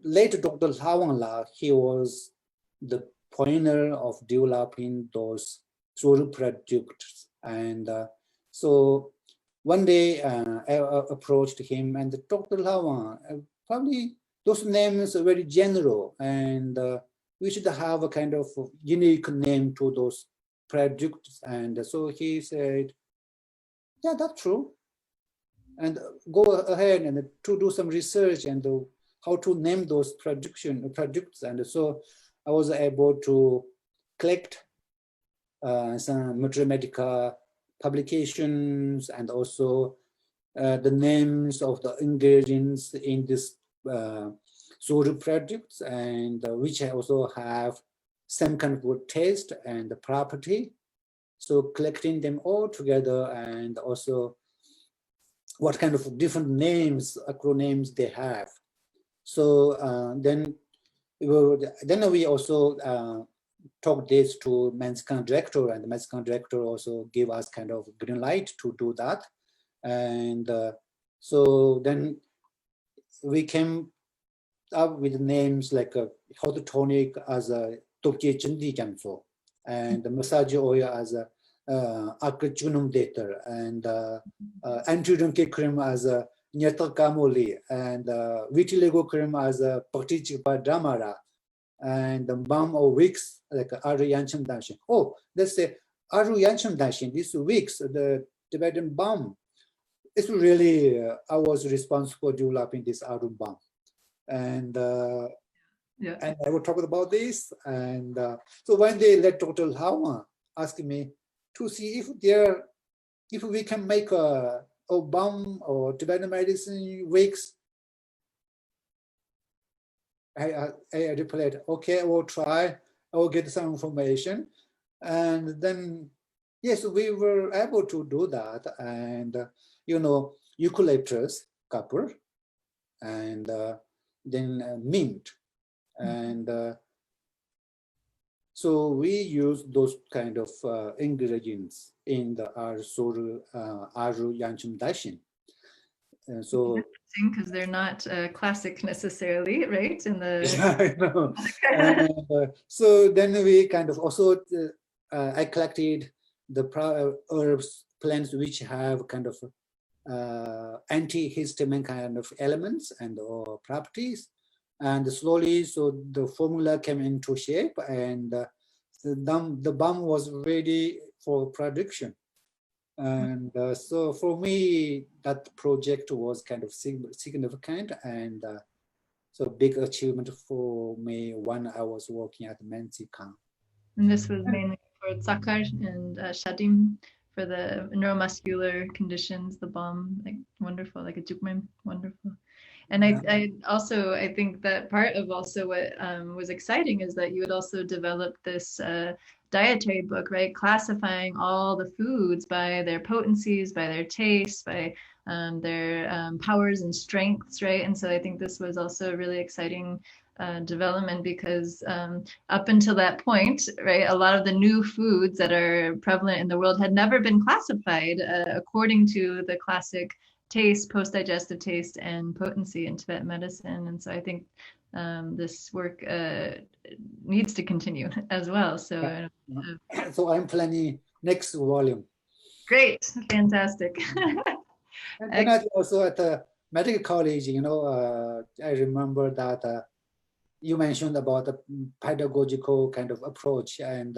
later Dr. Lawang La, he was the pioneer of developing those social products. And so one day I approached him, and Dr. Lawang, probably those names are very general, and we should have a kind of unique name to those products. And so he said, yeah, that's true. And go ahead and to do some research and how to name those products. And so I was able to collect some mathematical publications and also the names of the ingredients in this soda products, and which also have some kind of taste and property. So collecting them all together, and also what kind of different names, acronyms they have. So then we also talk this to Mexican director, and the Mexican director also give us kind of green light to do that. And so then we came up with names like hot tonic as a Tokye Chindi Jamso, and the massage oil as a Akachunum Dater, and anti-wrinkle cream as a Nyata Kamoli, and vitiligo cream as a Patichipa Damara, and the balm of wicks like Aru Yancham Danshin. Oh, let's say Aru Yancham Danshin, these wicks, the Tibetan balm. It's really, I was responsible for developing this Aru balm. And and I will talk about this. And so when they let Dr. Hama ask me to see if we can make a balm or Tibetan medicine wicks, I replied, okay, I will try. I will get some information. And then, yes, we were able to do that. And, eucalyptus, copper, and then mint. And so we use those kind of ingredients in the Aru Yanchum Dashin. And so, because they're not classic necessarily, right? In the I know. And, so then we kind of also I collected the herbs, plants which have kind of antihistamine kind of elements and or properties, and slowly so the formula came into shape, and the balm was ready for production. And so for me, that project was kind of significant, and so big achievement for me when I was working at MSOM. And this was mainly for Tsakar and Shadim for the neuromuscular conditions, the balm, like wonderful, like a jukmim, wonderful. And I also, I think that part of also what was exciting is that you had also developed this dietary book, right? Classifying all the foods by their potencies, by their tastes, by their powers and strengths, right? And so I think this was also a really exciting development, because up until that point, right, a lot of the new foods that are prevalent in the world had never been classified according to the classic taste, post-digestive taste, and potency in Tibetan medicine. And so I think this work needs to continue as well. So, so I'm planning next volume. Great, fantastic. And then also at the medical college, I remember that you mentioned about the pedagogical kind of approach, and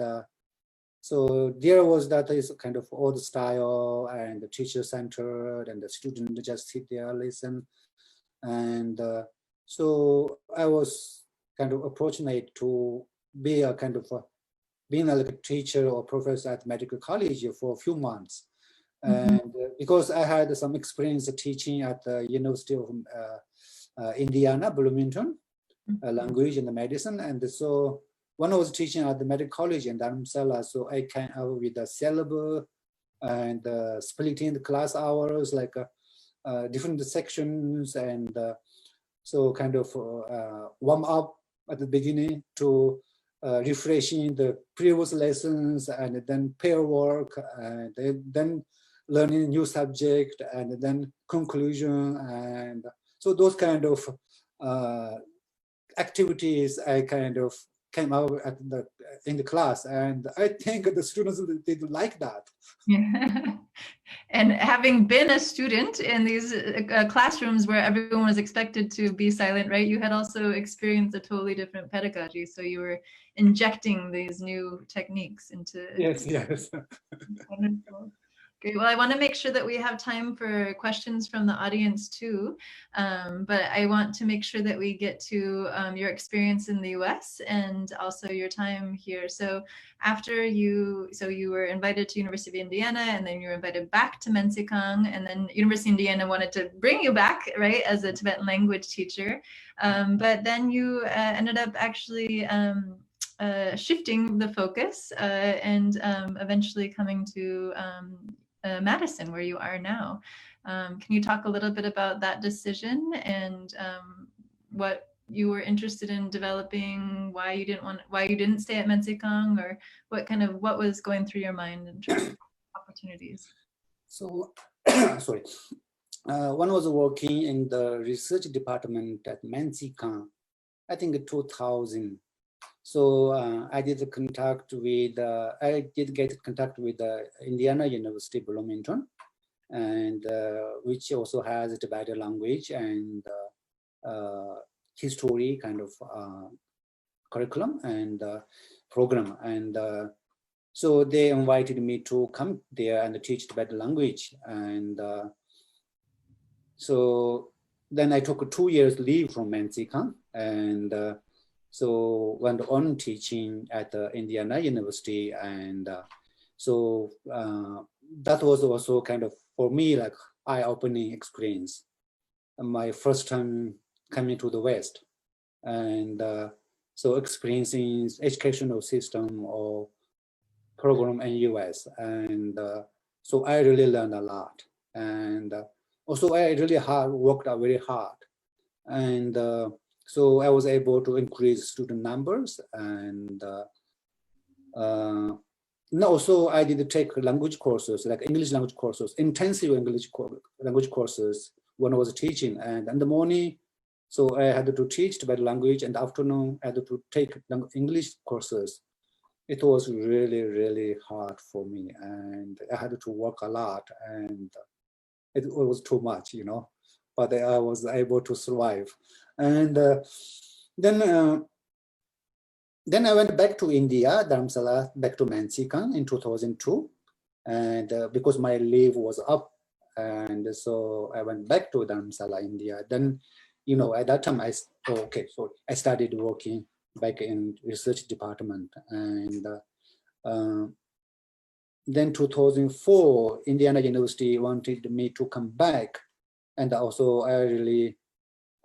so there was that is kind of old style and the teacher centered, and the student just sit there, listen. And so I was kind of fortunate to be a kind of being like a teacher or professor at medical college for a few months. And because I had some experience teaching at the University of Indiana, Bloomington, language and medicine. And so when I was teaching at the medical college in Dharamsala, so I came up with a syllabus and splitting the class hours, like different sections, and so kind of warm up at the beginning to refreshing the previous lessons, and then pair work, and then learning new subject, and then conclusion. And so those kind of activities I kind of came out in the class, and I think the students did like that. Yeah. And having been a student in these classrooms where everyone was expected to be silent, right? You had also experienced a totally different pedagogy. So you were injecting these new techniques into. Yes. Wonderful. Great. Well, I want to make sure that we have time for questions from the audience too. But I want to make sure that we get to your experience in the US and also your time here. So after you were invited to University of Indiana, and then you were invited back to Mensikang, and then University of Indiana wanted to bring you back, right, as a Tibetan language teacher. But then you ended up actually shifting the focus and eventually coming to Madison, where you are now. Can you talk a little bit about that decision and what you were interested in developing, why you didn't stay at Mensikang, or what was going through your mind in terms of opportunities? So, sorry. One was working in the research department at Mensikang, I think 2000. So I did get contact with Indiana University Bloomington, and which also has a Tibetan language and history kind of curriculum and program. And so they invited me to come there and teach Tibetan language. And so then I took 2 years leave from Mensikang, and so went on teaching at Indiana University. And so that was also kind of, for me, like eye-opening experience. My first time coming to the West, and so experiencing educational system or program in US. And so I really learned a lot. And also I really worked out very hard. And so I was able to increase student numbers. And also I did take language courses, like English language courses, intensive English language courses when I was teaching. And in the morning, so I had to teach Tibetan language, and afternoon I had to take English courses. It was really, really hard for me, and I had to work a lot, and it was too much, you know, but I was able to survive. And then I went back to India, Dharamsala, back to Mensikang in 2002, and because my leave was up, and so I went back to Dharamsala, India. Then, you know, at that time I started working back in research department. And then 2004, Indiana University wanted me to come back, and also I really,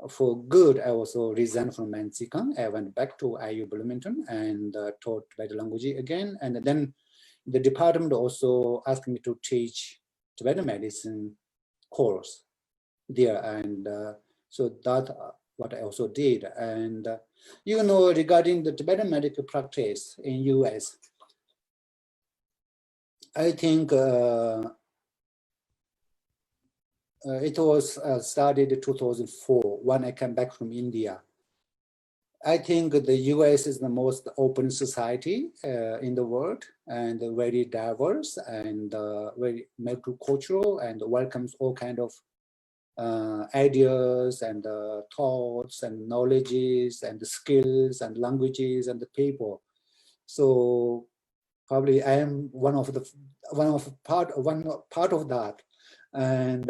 for good, I also resigned from Mensikang. I went back to IU Bloomington and taught Tibetan language again. And then the department also asked me to teach Tibetan medicine course there. And so that what I also did. And you know, regarding the Tibetan medical practice in US, I think it was started in 2004 when I came back from India. I think the US is the most open society in the world, and very diverse, and very multicultural, and welcomes all kind of ideas and thoughts and knowledges and skills and languages and the people. So probably I am one part of that. And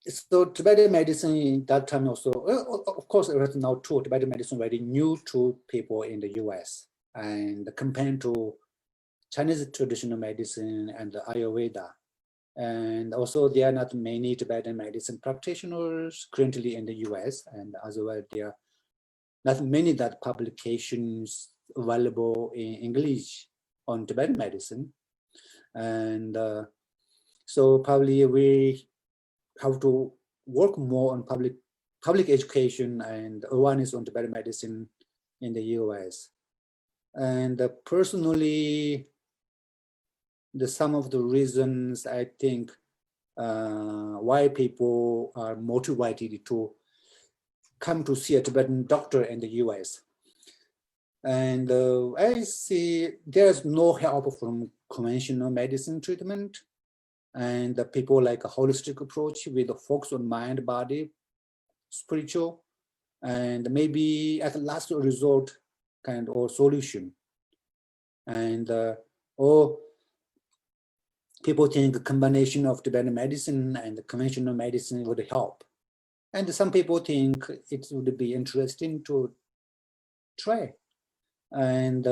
so Tibetan medicine in that time also, of course, it was now true. Tibetan medicine very new to people in the US, and compared to Chinese traditional medicine and the Ayurveda. And also there are not many Tibetan medicine practitioners currently in the US, and as well there are not many that publications available in English on Tibetan medicine. And so probably we have to work more on public education and awareness on Tibetan medicine in the US. And personally, some of the reasons I think why people are motivated to come to see a Tibetan doctor in the US. And I see there's no help from conventional medicine treatment, and people like a holistic approach with a focus on mind, body, spiritual, and maybe at the last result kind or solution. And or people think a combination of Tibetan medicine and conventional medicine would help. And some people think it would be interesting to try. And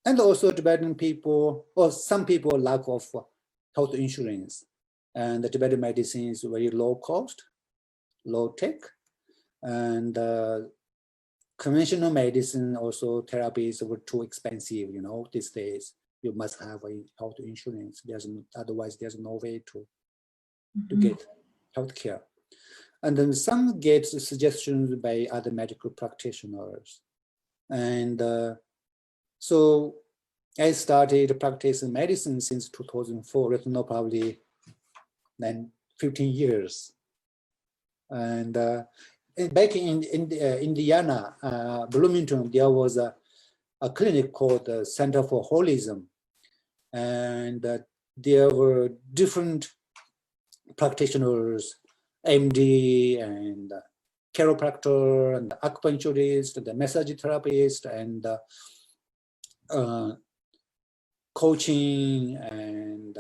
also Tibetan people, or some people lack of health insurance. And the Tibetan medicine is very low cost, low tech. And conventional medicine, also therapies were too expensive, these days. You must have a health insurance. Otherwise, there's no way to get health care. And then some get suggestions by other medical practitioners. And so I started practicing medicine since 2004, it's not probably then 15 years. And back in Indiana, Bloomington, there was a clinic called the Center for Holism. And there were different practitioners, MD and chiropractor and acupuncturist, the massage therapist, and coaching and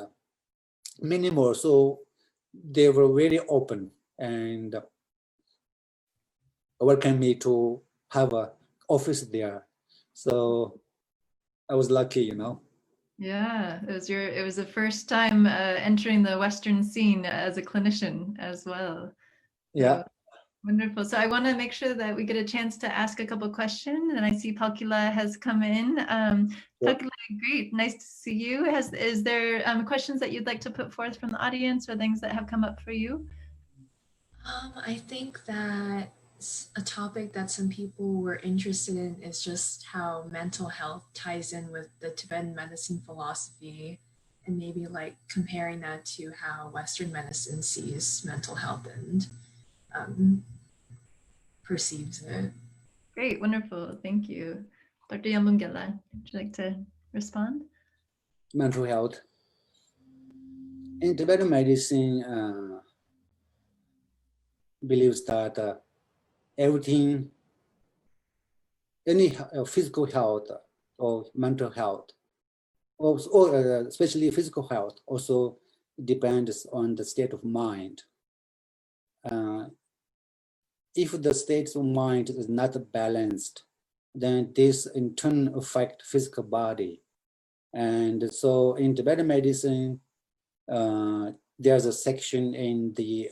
many more. So they were very open and welcomed me to have an office there. So I was lucky, Yeah, it was the first time entering the Western scene as a clinician as well. Yeah. So, wonderful. So I want to make sure that we get a chance to ask a couple questions, and I see Palkyi has come in. Palkyi, great, nice to see you. Is there questions that you'd like to put forth from the audience, or things that have come up for you? I think that a topic that some people were interested in is just how mental health ties in with the Tibetan medicine philosophy, and maybe like comparing that to how Western medicine sees mental health and perceives it. Great, wonderful, thank you. Dr. Yangbum, would you like to respond? Mental health. In Tibetan medicine, believes that everything, any physical health or mental health, or especially physical health, also depends on the state of mind. If the state of mind is not balanced, then this in turn affects physical body. And so in Tibetan medicine, there's a section in the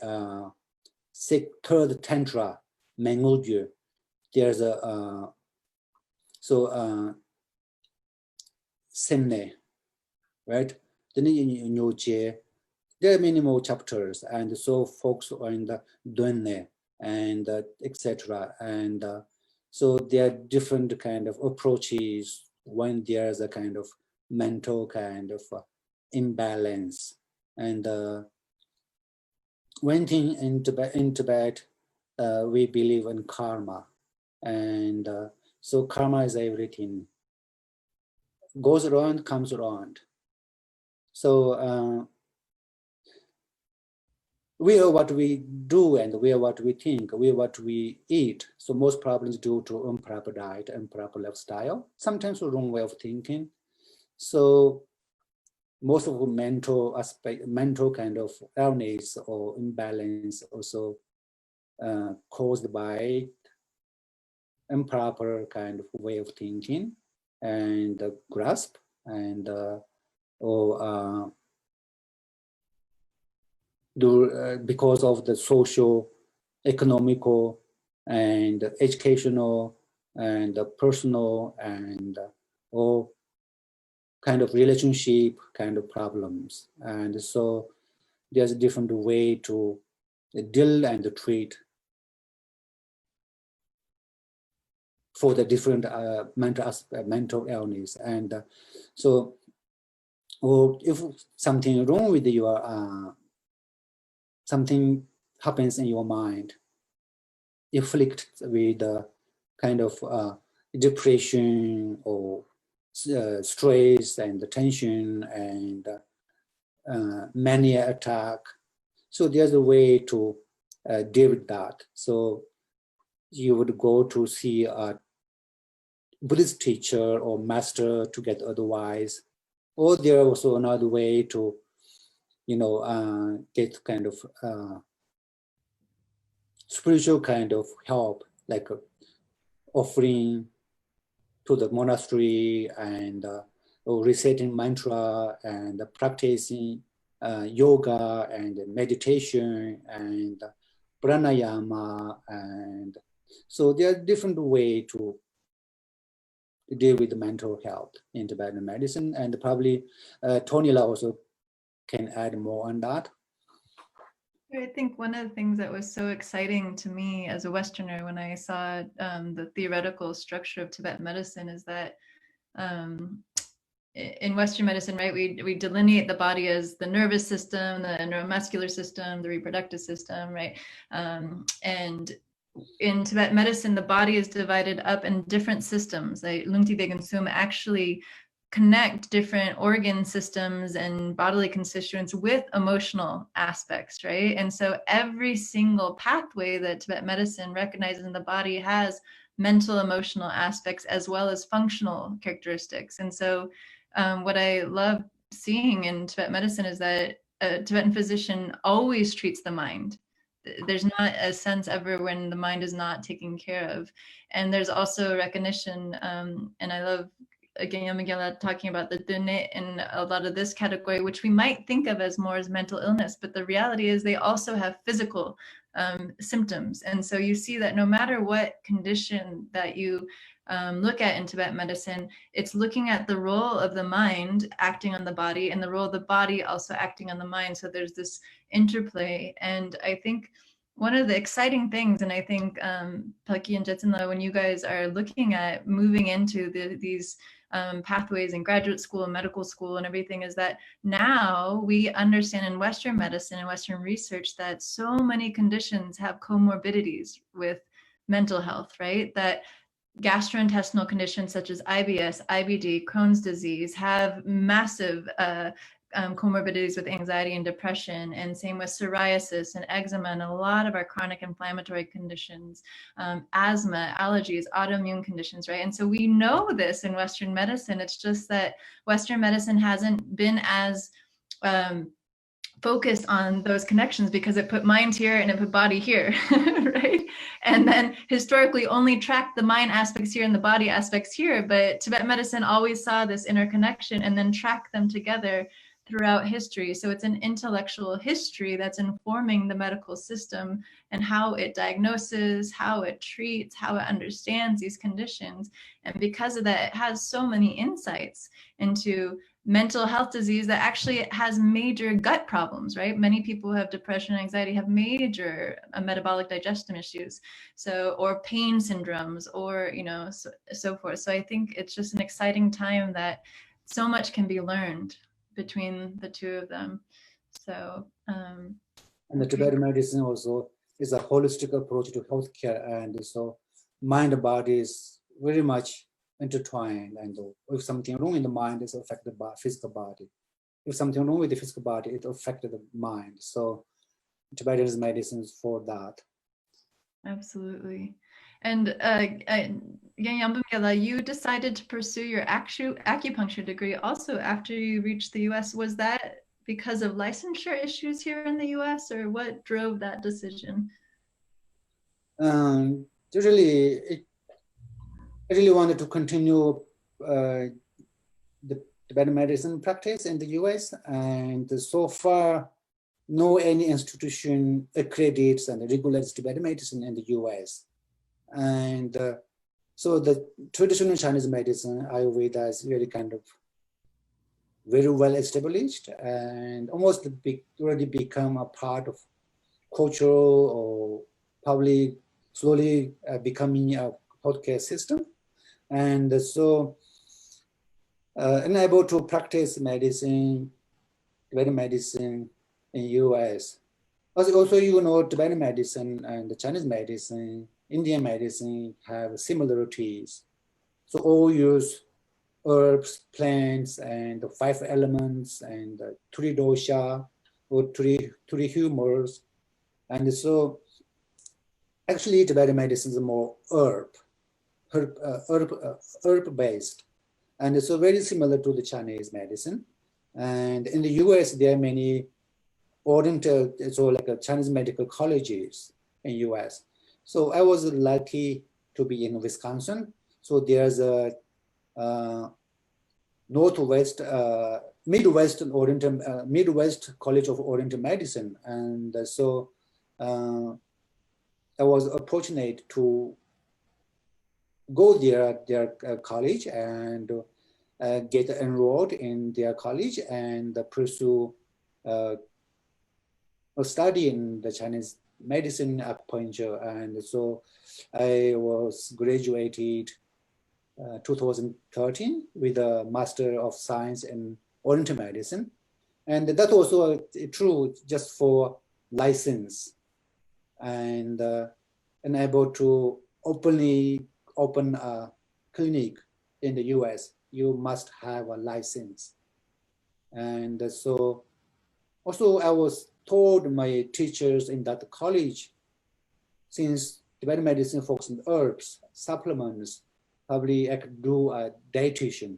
third tantra, Mengolju. There's a Semne, right? There are many more chapters, and so focus on the Duenne and etc. And so there are different kind of approaches when there's a kind of mental kind of imbalance. And one thing in Tibet, we believe in karma, and so karma is everything. Goes around, comes around. So we are what we do, and we are what we think, we are what we eat. So most problems due to improper diet, improper lifestyle, sometimes a wrong way of thinking. So most of the mental aspect, mental kind of illness or imbalance also caused by improper kind of way of thinking and grasp and because of the social, economical, and educational, and personal, and all kind of relationship kind of problems. And so there's a different way to deal and treat for the different mental illness. And so, or if something wrong with your something happens in your mind, afflict with kind of depression or stress and tension and mania attack. So there's a way to deal with that. So you would go to see a Buddhist teacher or master to get advice or there are also another way to, get kind of spiritual kind of help, like offering to the monastery and reciting mantra and practicing yoga and meditation and pranayama. And so there are different ways to deal with mental health in Tibetan medicine. And probably Tawni also can add more on that. I think one of the things that was so exciting to me as a Westerner when I saw the theoretical structure of Tibetan medicine is that in Western medicine, right, we delineate the body as the nervous system, the neuromuscular system, the reproductive system, right? And in Tibetan medicine, the body is divided up in different systems. Like Lungti Degan Sum actually connect different organ systems and bodily constituents with emotional aspects, right? And so every single pathway that Tibetan medicine recognizes in the body has mental, emotional aspects as well as functional characteristics. And so what I love seeing in Tibetan medicine is that a Tibetan physician always treats the mind. There's not a sense ever when the mind is not taken care of. And there's also recognition, and I love again Gyal talking about the dune in a lot of this category, which we might think of as more as mental illness, but the reality is they also have physical symptoms. And so you see that no matter what condition that you look at in Tibetan medicine, it's looking at the role of the mind acting on the body and the role of the body also acting on the mind. So there's this interplay. And I think one of the exciting things, and I think Palkyi and Jetsunla, when you guys are looking at moving into these pathways in graduate school and medical school and everything, is that now we understand in Western medicine and Western research that so many conditions have comorbidities with mental health, right? That gastrointestinal conditions such as IBS, IBD, Crohn's disease have massive comorbidities with anxiety and depression, and same with psoriasis and eczema and a lot of our chronic inflammatory conditions, asthma, allergies, autoimmune conditions, right? And so we know this in Western medicine. It's just that Western medicine hasn't been as focused on those connections because it put mind here and it put body here, right? And then historically only tracked the mind aspects here and the body aspects here, but Tibetan medicine always saw this interconnection and then tracked them together throughout history. So it's an intellectual history that's informing the medical system and how it diagnoses, how it treats, how it understands these conditions. And because of that, it has so many insights into mental health disease that actually has major gut problems, right? Many people who have depression and anxiety have major metabolic digestion issues, so, or pain syndromes, or, so forth. So I think it's just an exciting time that so much can be learned between the two of them. So, and the Tibetan medicine also is a holistic approach to healthcare, and so mind and body is very much intertwined, and if something wrong in the mind, it's affected by physical body. If something wrong with the physical body, it affected the mind. So Tibetan medicine is for that. Absolutely. And Yangbum Gyal, you decided to pursue your acupuncture degree also after you reached the US. Was that because of licensure issues here in the US, or what drove that decision? Usually, I really wanted to continue the Tibetan medicine practice in the US, and so far, no any institution accredits and regulates Tibetan medicine in the US. And so the traditional Chinese medicine, Ayurveda, is really kind of very well established and almost already become a part of cultural, or probably slowly becoming a healthcare system. And so unable to practice medicine, Tibetan medicine in US. Also, Tibetan medicine and the Chinese medicine, Indian medicine have similarities. So all use herbs, plants, and the 5 elements, and 3 dosha, or three humors. And so actually Tibetan medicine is more herb-based. And it's so very similar to the Chinese medicine. And in the US, there are many oriental, so like a Chinese medical colleges in US. So I was lucky to be in Wisconsin. So there's a Northwest, Midwest College of Oriental Medicine. And so I was fortunate to go their college and get enrolled in their college and pursue a study in the Chinese medicine acupuncture. And so I was graduated 2013 with a Master of Science in Oriental Medicine. And that also true just for license and able to open a clinic in the US, you must have a license. And so also I was told my teachers in that college, since Tibetan medicine focuses on herbs, supplements, probably I could do a dietitian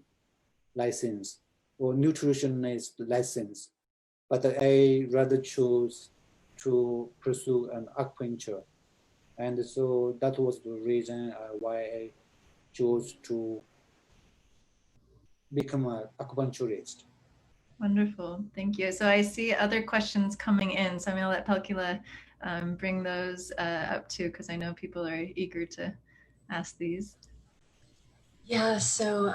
license or nutritionist license, but I rather choose to pursue an acupuncture. And so that was the reason why I chose to become an acupuncturist. Wonderful, thank you. So I see other questions coming in, so I'm gonna let Palkyi bring those up too, because I know people are eager to ask these. Yeah, so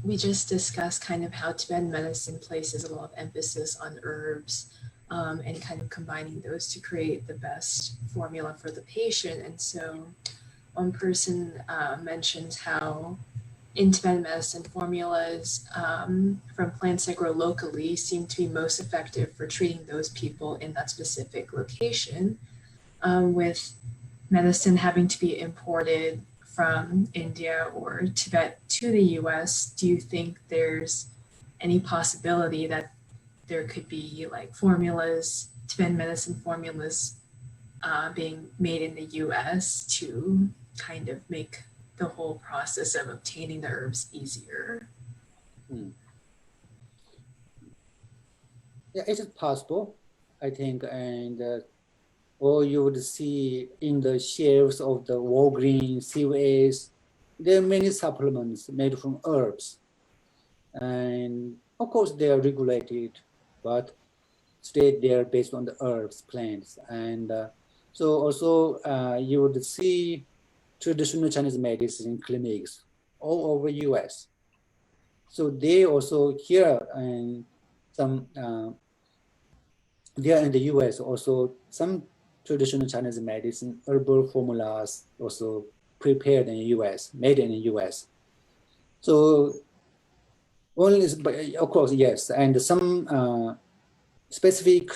we just discussed kind of how Tibetan medicine places a lot of emphasis on herbs and kind of combining those to create the best formula for the patient. And so one person mentions how in Tibetan medicine, formulas from plants that grow locally seem to be most effective for treating those people in that specific location, with medicine having to be imported from India or Tibet to the US. Do you think there's any possibility that there could be like formulas, Tibetan medicine formulas being made in the US to kind of make the whole process of obtaining the herbs easier? Yeah, it is possible, I think, and or you would see in the shelves of the Walgreens, CVS, there are many supplements made from herbs. And of course they are regulated, but still they are based on the herbs, plants. And so also you would see traditional Chinese medicine clinics all over US. So they also here and some, there in the US also some traditional Chinese medicine herbal formulas also prepared in the US, made in the US. So only, of course, yes, and some specific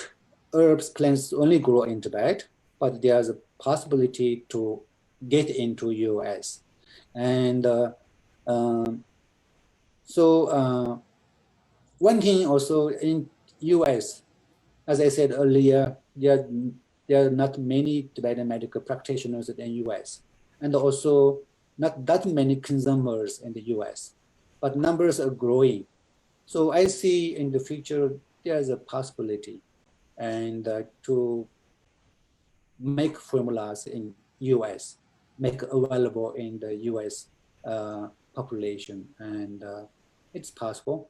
herbs plants only grow in Tibet, but there's a possibility to get into US. And so one thing also in US, as I said earlier, there are not many Tibetan medical practitioners in US, and also not that many consumers in the US, but numbers are growing. So I see in the future, there's a possibility and to make formulas in US, make available in the US population, and it's possible.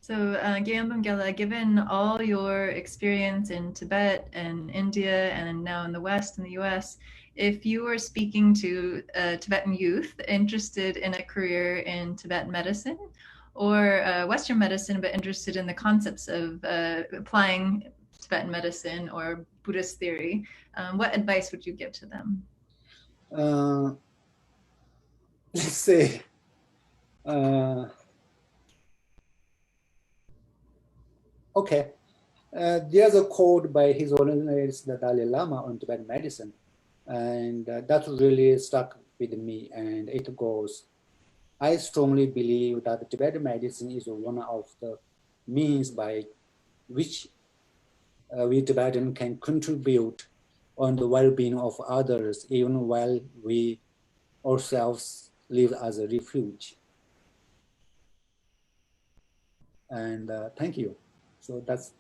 So Yangbum Gyal, given all your experience in Tibet and India and now in the West and the US, if you were speaking to Tibetan youth interested in a career in Tibetan medicine or Western medicine, but interested in the concepts of applying Tibetan medicine or Buddhist theory, what advice would you give to them? Let's say, okay, there's a quote by His Holiness the Dalai Lama on Tibetan medicine, and that really stuck with me, and it goes, I strongly believe that Tibetan medicine is one of the means by which we Tibetan can contribute on the well-being of others, even while we ourselves live as a refuge. And thank you. So that's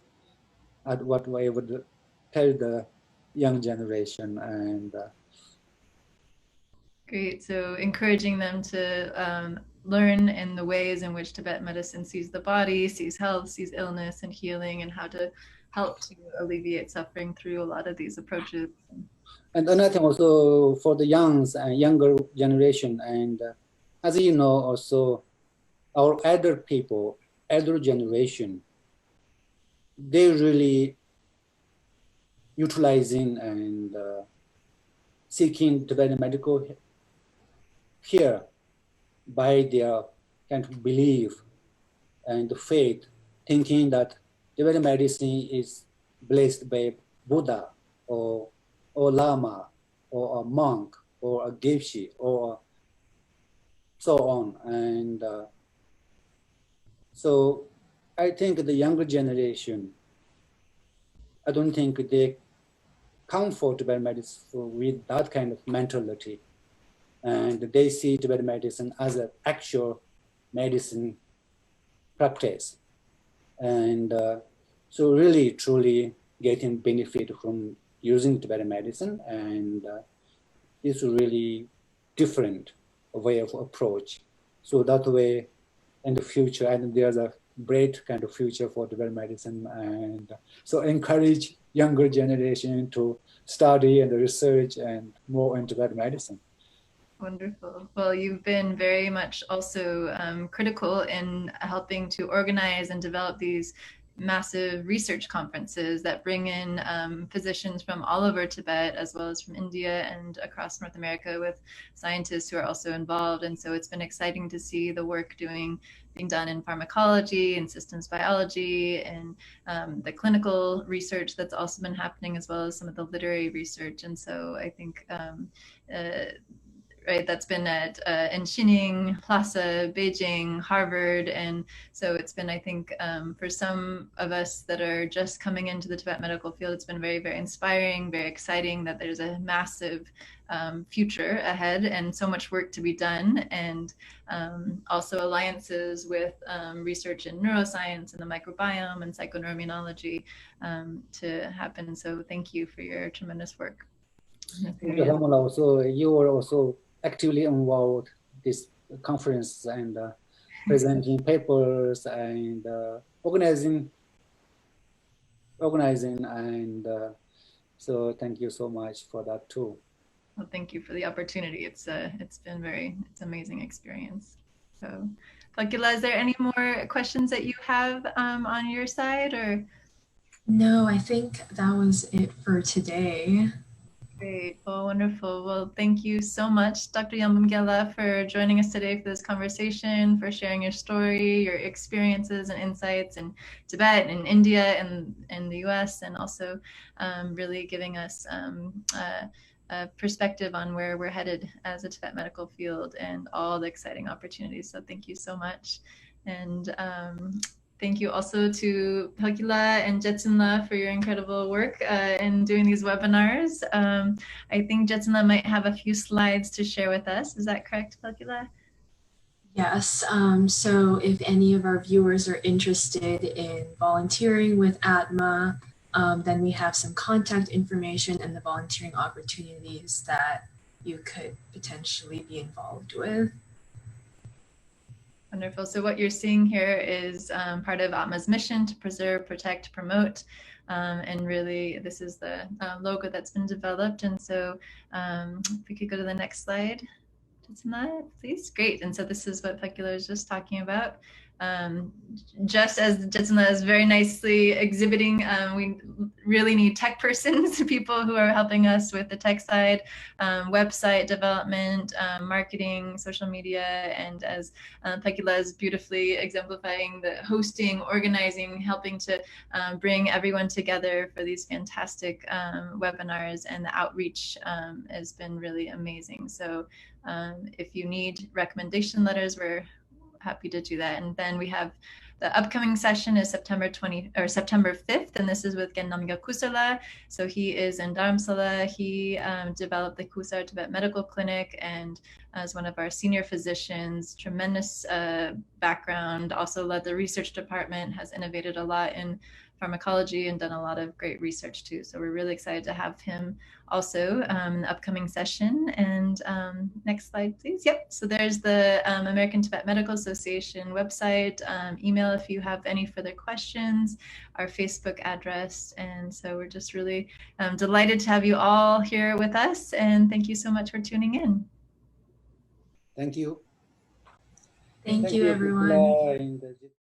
what I would tell the young generation. And great. So encouraging them to learn in the ways in which Tibetan medicine sees the body, sees health, sees illness and healing, and how to help to alleviate suffering through a lot of these approaches. And another thing also for the younger generation, and as you know, also our elder generation, they really utilizing and seeking Tibetan medical care by their kind of belief and faith, thinking that Tibetan medicine is blessed by Buddha or Lama or a monk or a gypsy or so on. And so I think the younger generation, I don't think they come for Tibetan medicine with that kind of mentality. And they see Tibetan medicine as an actual medicine practice. And so really, truly getting benefit from using Tibetan medicine. And it's really different way of approach. So that way in the future, and there's a great kind of future for Tibetan medicine. And so encourage younger generation to study and research and more into Tibetan medicine. Wonderful. Well, you've been very much also critical in helping to organize and develop these massive research conferences that bring in physicians from all over Tibet, as well as from India and across North America, with scientists who are also involved. And so it's been exciting to see the work being done in pharmacology and systems biology and the clinical research that's also been happening, as well as some of the literary research. And so I think right, that's been at in Xining, Lhasa, Beijing, Harvard, and so it's been, I think, for some of us that are just coming into the Tibet medical field, it's been very, very inspiring, very exciting that there's a massive future ahead and so much work to be done, and also alliances with research in neuroscience and the microbiome and psychoneuroimmunology to happen. So thank you for your tremendous work. Thank you, Ramala. So you were also actively involved this conference and presenting papers and organizing, and so thank you so much for that too. Well, thank you for the opportunity. It's been it's amazing experience. So, Palkyi, is there any more questions that you have on your side, or? No, I think that was it for today. Great. Well, wonderful. Well, thank you so much, Dr. Yangbum Gyal, for joining us today for this conversation, for sharing your story, your experiences and insights in Tibet and India and in the US, and also really giving us a perspective on where we're headed as a Tibet medical field and all the exciting opportunities. So thank you so much. And thank you also to Palkyi and Jetsunla for your incredible work in doing these webinars. I think Jetsunla might have a few slides to share with us. Is that correct, Palkyi? Yes, so if any of our viewers are interested in volunteering with ATMA, then we have some contact information and the volunteering opportunities that you could potentially be involved with. Wonderful. So what you're seeing here is part of ATMA's mission to preserve, protect, promote. And really, this is the logo that's been developed. And so if we could go to the next slide, please. Great. And so this is what Palkyi is just talking about. Just as Jetsunla is very nicely exhibiting, we really need tech persons, people who are helping us with the tech side, website development, marketing, social media, and as Palkyi is beautifully exemplifying, the hosting, organizing, helping to bring everyone together for these fantastic webinars, and the outreach has been really amazing. So if you need recommendation letters, we're happy to do that. And then we have the upcoming session is September 5th, and this is with Gennamga Kusala. So he is in Dharamsala. He developed the Kusar Tibet Medical Clinic, and as one of our senior physicians, tremendous background, also led the research department, has innovated a lot in pharmacology and done a lot of great research too. So we're really excited to have him also in the upcoming session. And next slide, please. Yep. So there's the American Tibet Medical Association website, email if you have any further questions, our Facebook address. And so we're just really delighted to have you all here with us. And thank you so much for tuning in. Thank you. Thank you, everyone.